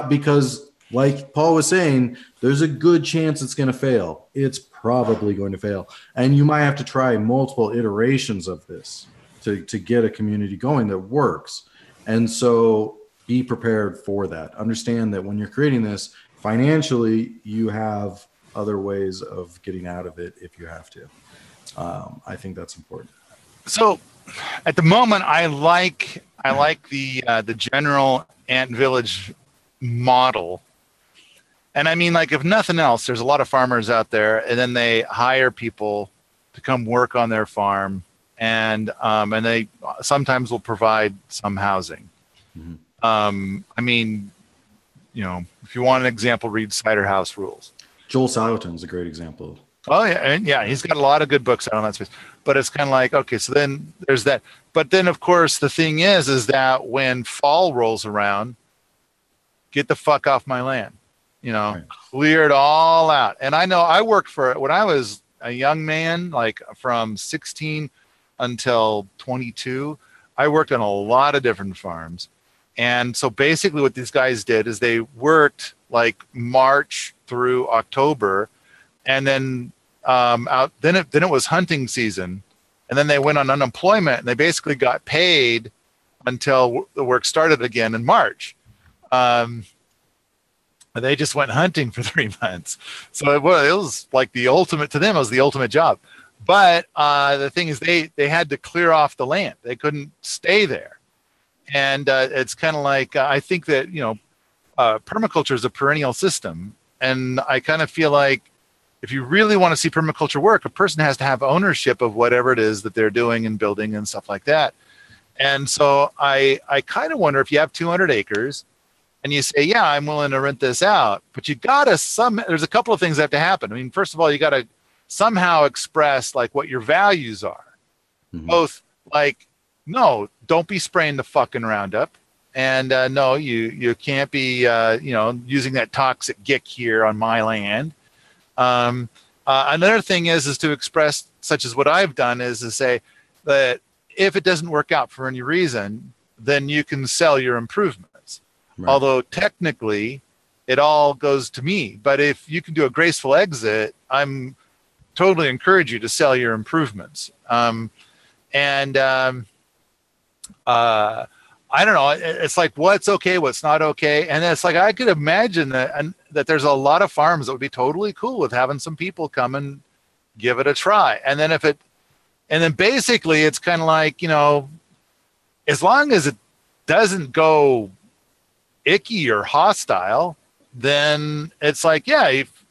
Because like Paul was saying, there's a good chance it's going to fail. It's probably going to fail. And you might have to try multiple iterations of this to get a community going that works. And so be prepared for that. Understand that when you're creating this, financially, you have other ways of getting out of it if you have to. I think that's important. So at the moment, I like the general ant village model. And like, if nothing else, there's a lot of farmers out there, and then they hire people to come work on their farm, and they sometimes will provide some housing. Mm-hmm. If you want an example, read Cider House Rules. Joel Salatin's a great example. Oh yeah, and yeah, he's got a lot of good books out on that space. But it's kind of like, okay, so then there's that. But then, of course, the thing is that when fall rolls around, get the fuck off my land. Right. Clear it all out. And I know I worked when I was a young man, like from 16 until 22, I worked on a lot of different farms. And so basically what these guys did is they worked like March through October, and then then it was hunting season, and then they went on unemployment, and they basically got paid until the work started again in March. They just went hunting for 3 months. So it was like the ultimate, to them, it was the ultimate job. But the thing is, they had to clear off the land. They couldn't stay there. And it's kind of like, I think that, permaculture is a perennial system. And I kind of feel like if you really want to see permaculture work, a person has to have ownership of whatever it is that they're doing and building and stuff like that. And so I kind of wonder if you have 200 acres and you say, yeah, I'm willing to rent this out, but you gotta there's a couple of things that have to happen. I mean, first of all, you gotta somehow express like what your values are. Mm-hmm. Both like, no, don't be spraying the fucking Roundup. And no, you can't be, using that toxic gick here on my land. Another thing is to express, such as what I've done, is to say that if it doesn't work out for any reason, then you can sell your improvements. Right. Although technically it all goes to me. But if you can do a graceful exit, I'm totally encourage you to sell your improvements. I don't know. It's like what's okay, what's not okay. And it's like I could imagine that there's a lot of farms that would be totally cool with having some people come and give it a try. And then basically it's kind of like, as long as it doesn't go icky or hostile, then it's like, yeah, if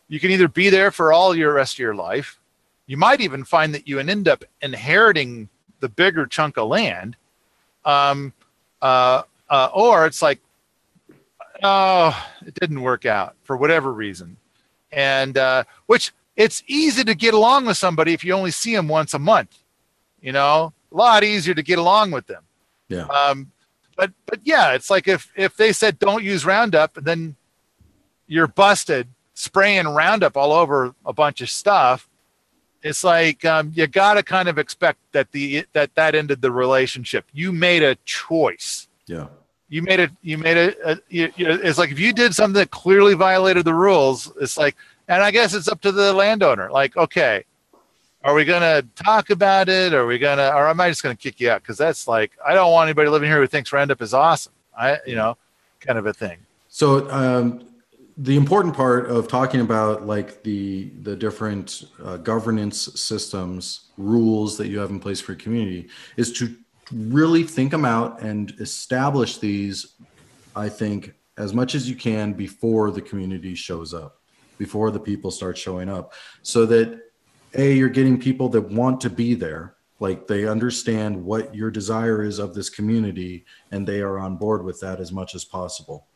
you can either be there for all your rest of your life. You might even find that you end up inheriting the bigger chunk of land. Or it's like, oh, it didn't work out for whatever reason. And which it's easy to get along with somebody if you only see them once a month, a lot easier to get along with them. Yeah. But yeah, it's like if they said don't use Roundup, and then you're busted spraying Roundup all over a bunch of stuff, it's like you got to kind of expect that that ended the relationship. You made a choice. Yeah. You made it. It's like if you did something that clearly violated the rules, it's like, and I guess it's up to the landowner. Like, okay, are we going to talk about it? Or am I just going to kick you out? Because that's like, I don't want anybody living here who thinks Roundup is awesome. Kind of a thing. So the important part of talking about like the different governance systems, rules that you have in place for your community is to really think them out and establish these, I think, as much as you can before the community shows up, before the people start showing up, so that you're getting people that want to be there, like they understand what your desire is of this community and they are on board with that as much as possible.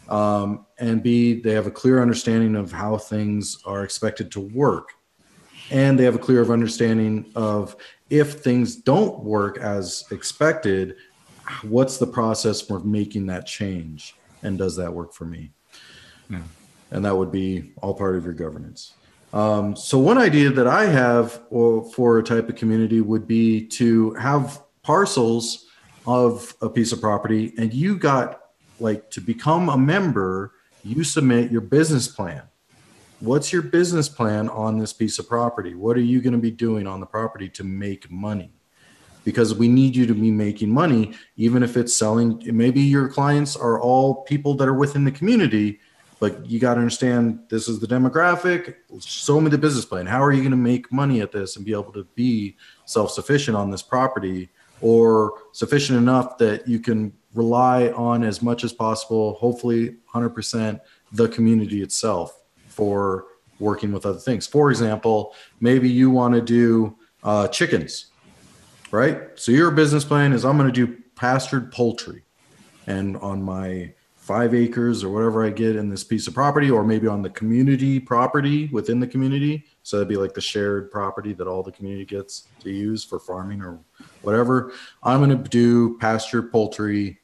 And B, they have a clear understanding of how things are expected to work. And they have a clear understanding of if things don't work as expected, what's the process for making that change? And does that work for me? Yeah. And that would be all part of your governance. So one idea that I have for a type of community would be to have parcels of a piece of property, and you got like to become a member, you submit your business plan. What's your business plan on this piece of property? What are you going to be doing on the property to make money? Because we need you to be making money, even if it's selling. Maybe your clients are all people that are within the community, but you got to understand this is the demographic. Show me the business plan. How are you going to make money at this and be able to be self-sufficient on this property, or sufficient enough that you can rely on as much as possible, hopefully 100%, the community itself for working with other things. For example, maybe you want to do chickens, right? So your business plan is I'm going to do pastured poultry, and on my 5 acres or whatever I get in this piece of property, or maybe on the community property within the community. So that'd be like the shared property that all the community gets to use for farming or whatever. I'm going to do pastured poultry,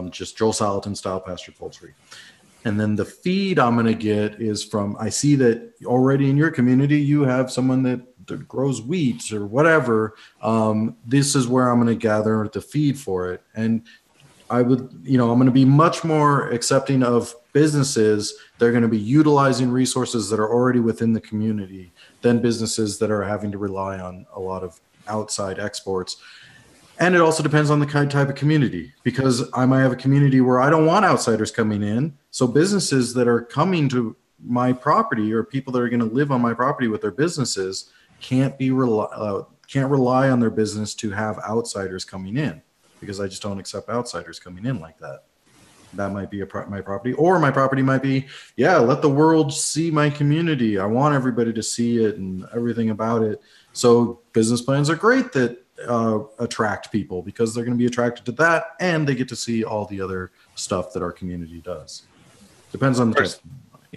just Joel Salatin style pastured poultry. And then the feed I'm going to get is from, I see that already in your community, you have someone that grows wheat or whatever. This is where I'm going to gather the feed for it. And I would, I'm going to be much more accepting of businesses that are going to be utilizing resources that are already within the community than businesses that are having to rely on a lot of outside exports. And it also depends on the type of community, because I might have a community where I don't want outsiders coming in. So businesses that are coming to my property, or people that are going to live on my property with their businesses, can't rely on their business to have outsiders coming in, because I just don't accept outsiders coming in like that. That might be my property, or my property might be, yeah, let the world see my community. I want everybody to see it and everything about it. So business plans are great that attract people, because they're going to be attracted to that, and they get to see all the other stuff that our community does. Depends on the type.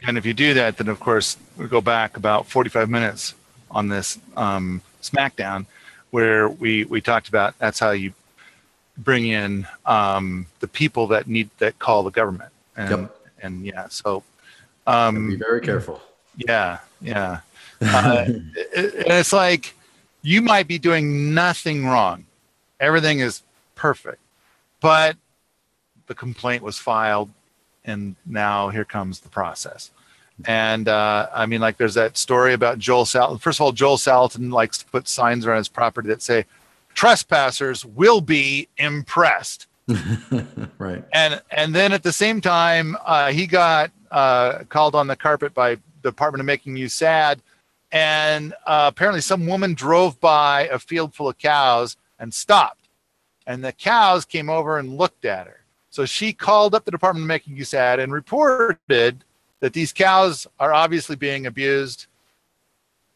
And if you do that, then of course we go back about 45 minutes on this Smackdown, where we talked about that's how you bring in the people that call the government. And, and yeah, so be very careful. Yeah. And it's like, you might be doing nothing wrong. Everything is perfect, but the complaint was filed, and now here comes the process. And I mean, like, there's that story about Joel Salatin. First of all, Joel Salatin likes to put signs around his property that say, "Trespassers will be impressed." Right. And then at the same time, he got called on the carpet by the Department of Making You Sad. And apparently some woman drove by a field full of cows and stopped. And the cows came over and looked at her. So she called up the Department of Making You Sad and reported that these cows are obviously being abused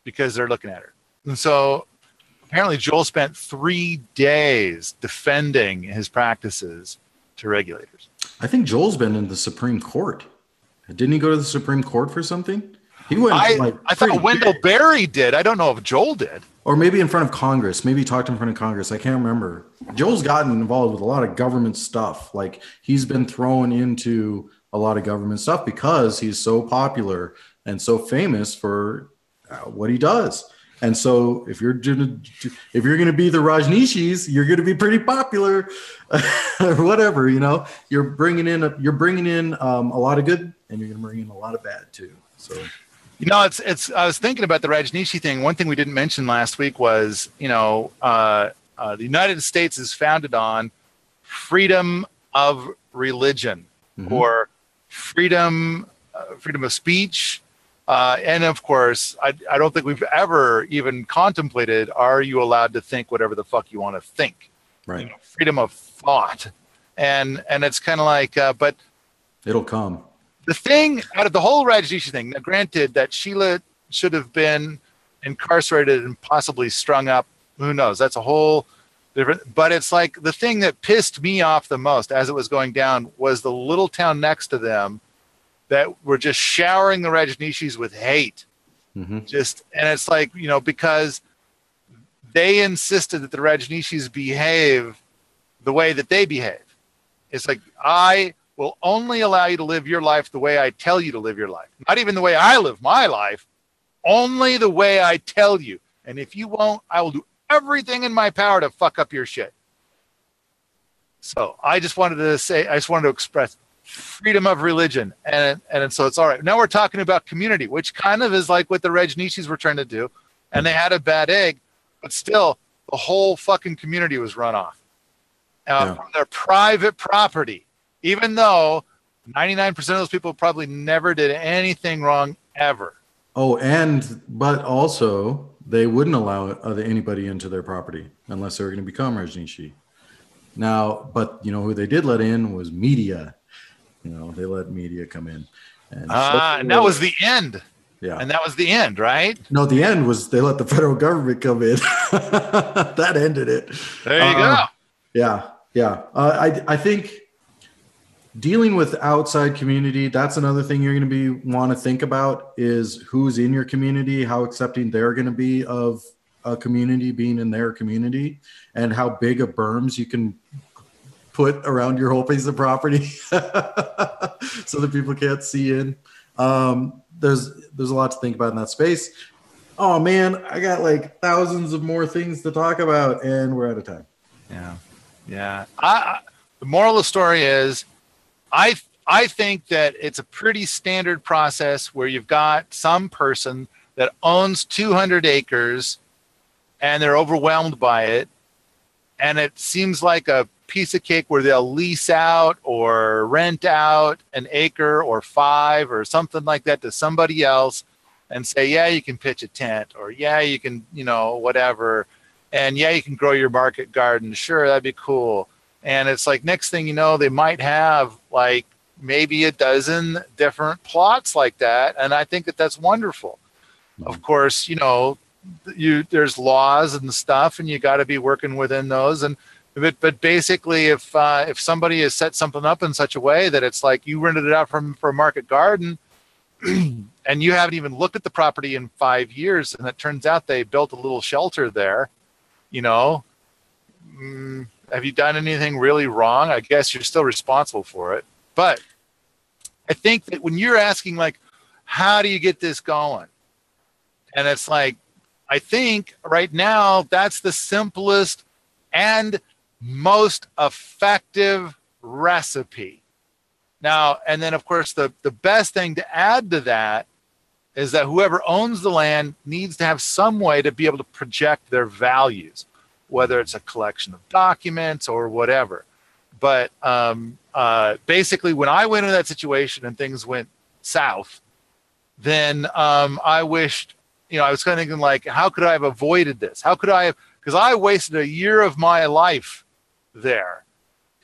because they're looking at her. And so apparently Joel spent 3 days defending his practices to regulators. I think Joel's been in the Supreme Court. Didn't he go to the Supreme Court for something? He went. I thought Wendell Berry did. I don't know if Joel did. Or maybe in front of Congress. Maybe he talked in front of Congress. I can't remember. Joel's gotten involved with a lot of government stuff. Like, he's been thrown into a lot of government stuff because he's so popular and so famous for what he does. And so if you're gonna be the Rajneeshis, you're gonna be pretty popular, or whatever. You know, you're bringing in a lot of good, and you're gonna bring in a lot of bad too. So. You know, it's. I was thinking about the Rajneeshi thing. One thing we didn't mention last week was, the United States is founded on freedom of religion, or freedom of speech, and of course, I don't think we've ever even contemplated: are you allowed to think whatever the fuck you want to think? Right. Freedom of thought, and it's kind of like, but it'll come. The thing out of the whole Rajneeshi thing, now granted that Sheila should have been incarcerated and possibly strung up, who knows? That's a whole different, but it's like the thing that pissed me off the most as it was going down was the little town next to them that were just showering the Rajneeshis with hate. And it's like, because they insisted that the Rajneeshis behave the way that they behave. It's like, I will only allow you to live your life the way I tell you to live your life. Not even the way I live my life, only the way I tell you. And if you won't, I will do everything in my power to fuck up your shit. So I just wanted to express freedom of religion. And so it's all right. Now we're talking about community, which kind of is like what the Rajneeshis were trying to do. And they had a bad egg, but still the whole fucking community was run off from their private property. Even though 99% of those people probably never did anything wrong ever. Oh, but also they wouldn't allow anybody into their property unless they were going to become Rajneeshi. Now, but who they did let in was media. They let media come in. And that was the end. Yeah. And that was the end, right? No, the end was they let the federal government come in. That ended it. There you go. Yeah. I think dealing with outside community, that's another thing you're going to want to think about, is who's in your community, how accepting they're going to be of a community being in their community, and how big of berms you can put around your whole piece of property so that people can't see in. There's a lot to think about in that space. Oh man, I got like thousands of more things to talk about, and we're out of time. Yeah. The moral of the story is, I think that it's a pretty standard process where you've got some person that owns 200 acres and they're overwhelmed by it. And it seems like a piece of cake where they'll lease out or rent out an acre or 5 or something like that to somebody else. and say, yeah, you can pitch a tent, or yeah, you can, whatever. And yeah, you can grow your market garden. Sure, that'd be cool. And it's like, next thing you know, they might have like maybe a dozen different plots like that. And I think that that's wonderful. Of course, there's laws and stuff, and you got to be working within those. But basically, if somebody has set something up in such a way that it's like you rented it out for a market garden, and you haven't even looked at the property in 5 years, and it turns out they built a little shelter there, have you done anything really wrong? I guess you're still responsible for it. But I think that when you're asking, like, how do you get this going? And it's like, I think right now that's the simplest and most effective recipe. Now, and then of course, the best thing to add to that is that whoever owns the land needs to have some way to be able to project their values, whether it's a collection of documents or whatever. But basically, when I went into that situation and things went south, then I wished, I was kind of thinking, like, how could I have avoided this? How could I have, because I wasted a year of my life there.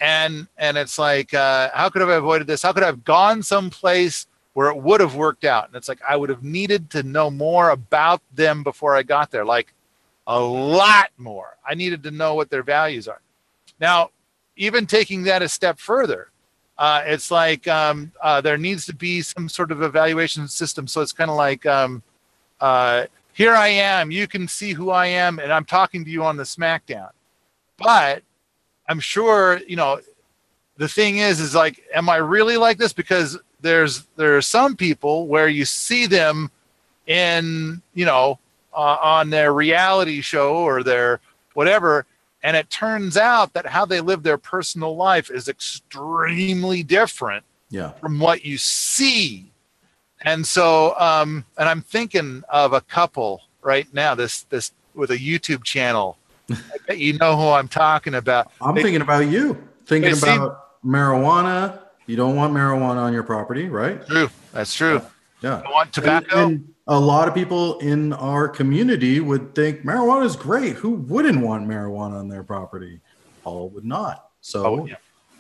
And it's like, how could I have avoided this? How could I have gone someplace where it would have worked out? And it's like, I would have needed to know more about them before I got there, like a lot more. I needed to know what their values are. Now, even taking that a step further, it's like there needs to be some sort of evaluation system. So it's kind of like, here I am, you can see who I am, and I'm talking to you on the Smackdown. But I'm sure, the thing is like, am I really like this? Because there are some people where you see them in, on their reality show or their whatever, and it turns out that how they live their personal life is extremely different from what you see. And so, and I'm thinking of a couple right now, this with a YouTube channel. I bet you know who I'm talking about. I'm thinking about you. Thinking about marijuana. You don't want marijuana on your property, right? True. That's true. Yeah. You want tobacco? And a lot of people in our community would think marijuana is great. Who wouldn't want marijuana on their property? All would not. So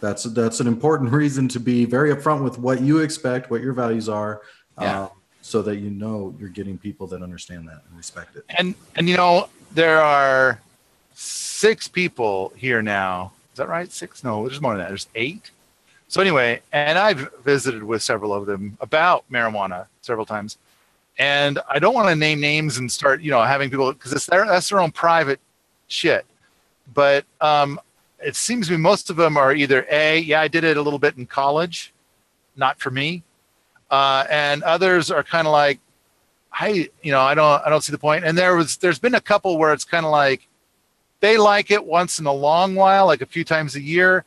that's an important reason to be very upfront with what you expect, what your values are. So that you're getting people that understand that and respect it. And there are 6 people here now. Is that right? 6? No, there's more than that. There's 8. So anyway, and I've visited with several of them about marijuana several times. And I don't want to name names and start, having people, because that's their own private shit. But it seems to me most of them are either I did it a little bit in college, not for me. And others are kind of like, I don't see the point. And there's been a couple where it's kind of like, they like it once in a long while, like a few times a year,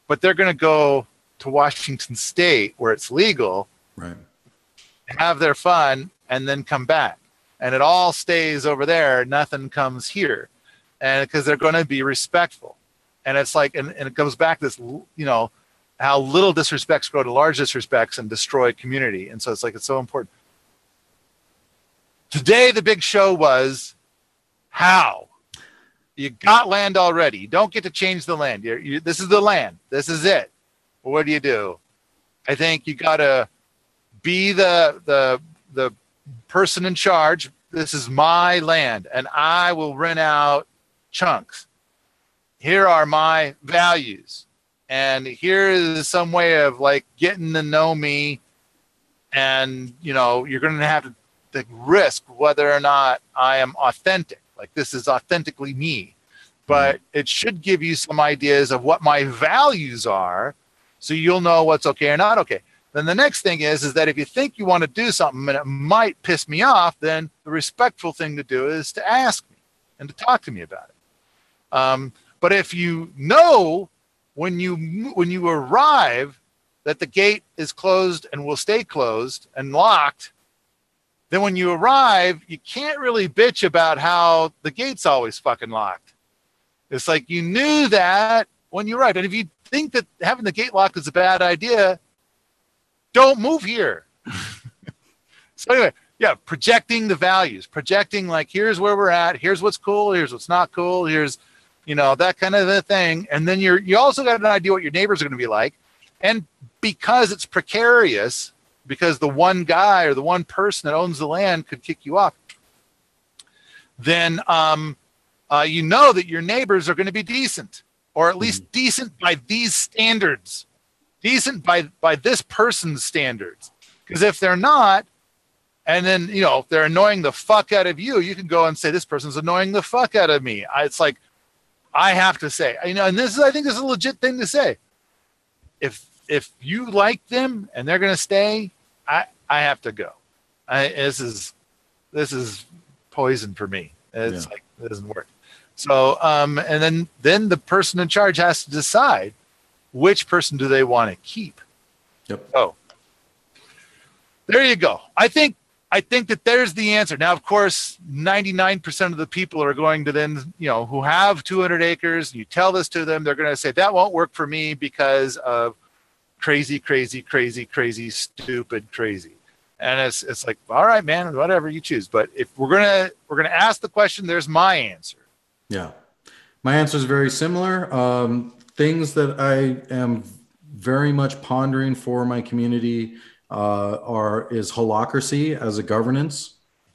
but they're going to go to Washington State where it's legal, right? Have their fun, and then come back. And it all stays over there. Nothing comes here. And because they're going to be respectful. And it's like, and it goes back to this, how little disrespects grow to large disrespects and destroy community. And so it's like, it's so important. Today, the big show was how you got land already. You don't get to change the land. This is the land. This is it. Well, what do? I think you got to be the person in charge. This is my land, and I will rent out chunks. Here are my values. And here is some way of like getting to know me. And, you're going to have to risk whether or not I am authentic. Like, this is authentically me. But it should give you some ideas of what my values are, so you'll know what's okay or not okay. Then the next thing is that if you think you want to do something and it might piss me off, then the respectful thing to do is to ask me and to talk to me about it. But if you know when you arrive that the gate is closed and will stay closed and locked, then when you arrive, you can't really bitch about how the gate's always fucking locked. It's like you knew that when you arrived. And if you think that having the gate locked is a bad idea, don't move here. So anyway, yeah, projecting the values, projecting like, here's where we're at, here's what's cool, here's what's not cool, here's, that kind of a thing. And then you also got an idea what your neighbors are going to be like. And because it's precarious, because the one guy or the one person that owns the land could kick you off, then you know that your neighbors are going to be decent, or at least decent by these standards, decent by this person's standards. Because if they're not, and then, if they're annoying the fuck out of you, you can go and say, this person's annoying the fuck out of me. It's like, I have to say, and I think this is a legit thing to say. If you like them and they're going to stay, I have to go. This is poison for me. It's like, it doesn't work. So, and then the person in charge has to decide which person do they want to keep. Yep. Oh, there you go. I think that there's the answer. Now, of course, 99% of the people are going to then, who have 200 acres, and you tell this to them, they're going to say, that won't work for me because of crazy, stupid, crazy. And it's like, all right, man, whatever you choose. But if we're gonna ask the question, there's my answer. Yeah, my answer is very similar. Things that I am very much pondering for my community is holacracy as a governance.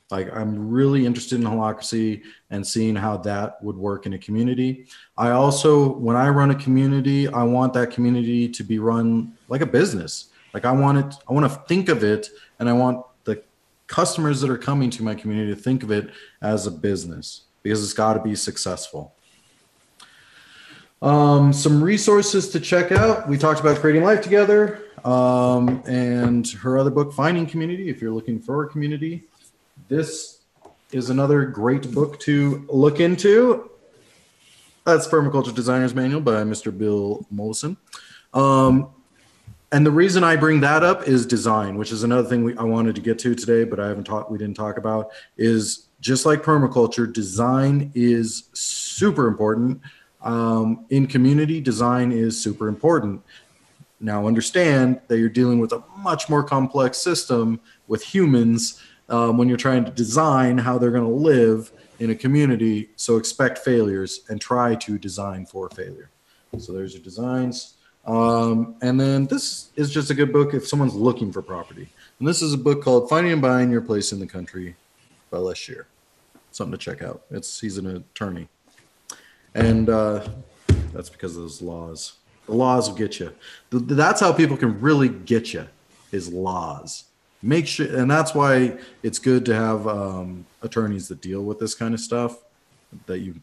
Like, I'm really interested in holacracy and seeing how that would work in a community. I also, when I run a community, I want that community to be run like a business. Like, I want to think of it, and I want the customers that are coming to my community to think of it as a business, because it's got to be successful. Some resources to check out. We talked about Creating Life Together, and her other book, Finding Community, if you're looking for a community. This is another great book to look into. That's Permaculture Designer's Manual by Mr. Bill Mollison. And the reason I bring that up is design, which is another thing I wanted to get to today, but we didn't talk about, is just like permaculture, design is super important. In community, design is super important. Now, understand that you're dealing with a much more complex system with humans when you're trying to design how they're going to live in a community. So expect failures and try to design for failure. So there's your designs. And then this is just a good book if someone's looking for property. And this is a book called Finding and Buying Your Place in the Country by Les Shear. Something to check out. He's an attorney. And that's because of those laws. The laws will get you. That's how people can really get you, is laws. Make sure, and that's why it's good to have attorneys that deal with this kind of stuff that you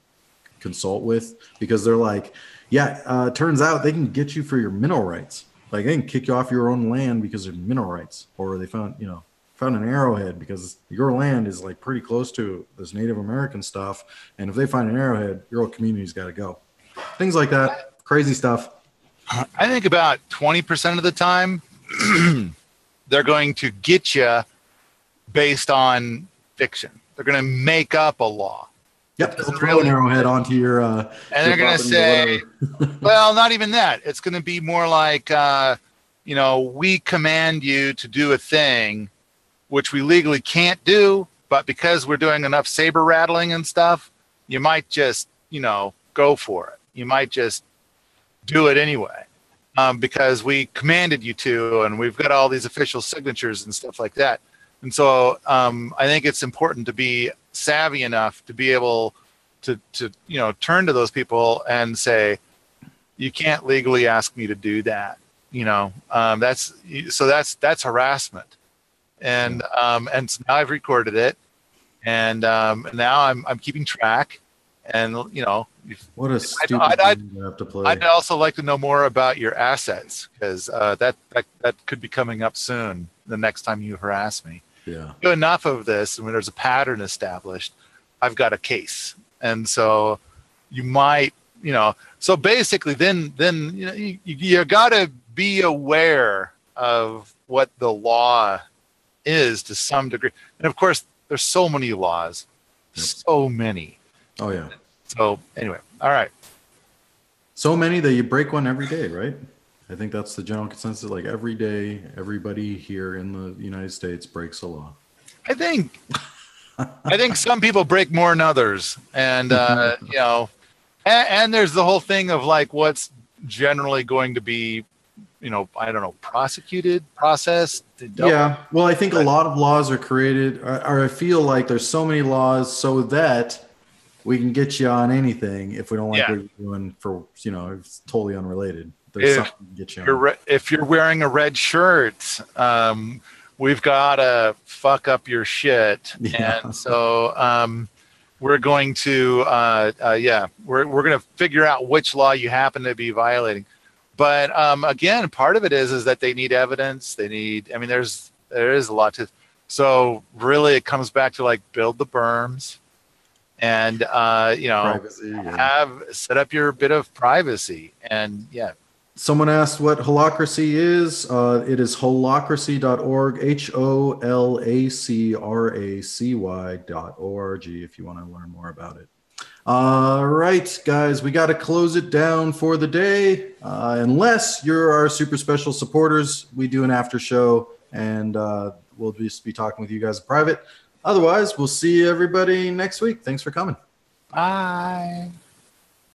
consult with, because they're like, it turns out they can get you for your mineral rights. Like, they can kick you off your own land because of mineral rights, or they found an arrowhead because your land is like pretty close to this Native American stuff, and if they find an arrowhead, your whole community's got to go. Things like that, crazy stuff. I think about 20% of the time they're going to get you based on fiction. They're going to make up a law. Yep, they'll throw an arrowhead onto your and they're going to say, well, not even that. It's going to be more like, we command you to do a thing which we legally can't do, but because we're doing enough saber rattling and stuff, you might just, go for it. You might just do it anyway, because we commanded you to, and we've got all these official signatures and stuff like that. And so I think it's important to be savvy enough to be able to turn to those people and say, you can't legally ask me to do that. That's harassment. And so now I've recorded it, and now I'm keeping track. And what a stupid game you have to play. I'd also like to know more about your assets, because that could be coming up soon. The next time you harass me, do enough of this, and when there's a pattern established, I've got a case. And so you might, so basically, then you got to be aware of what the law is to some degree. And of course, there's so many laws, so many. Oh yeah. So anyway, all right. So many that you break one every day, right? I think that's the general consensus. Like, every day, everybody here in the United States breaks a law. I think some people break more than others, and you know, and there's the whole thing of like what's generally going to be, you know, I don't know, prosecuted, processed, dealt with. Yeah, well, I think a But lot of laws are created, or I feel like there's so many laws so that we can get you on anything if we don't like yeah, what you're doing for, you know, it's totally unrelated. There's if something to get you on. if you're wearing a red shirt, we've got to fuck up your shit, Yeah. and so we're going to yeah, we're going to figure out which law you happen to be violating. But again, part of it is that they need evidence. They need. I mean, there is a lot to. So really, it comes back to like build the berms, and you know, Privacy. Yeah. have set up your bit of privacy, and yeah. Someone asked what holacracy is. It is holacracy.org, HOLACRACY.org, if you want to learn more about it. All right, guys, we got to close it down for the day. Unless you're our super special supporters, we do an after show, and we'll just be talking with you guys in private. Otherwise, we'll see everybody next week. Thanks for coming. Bye.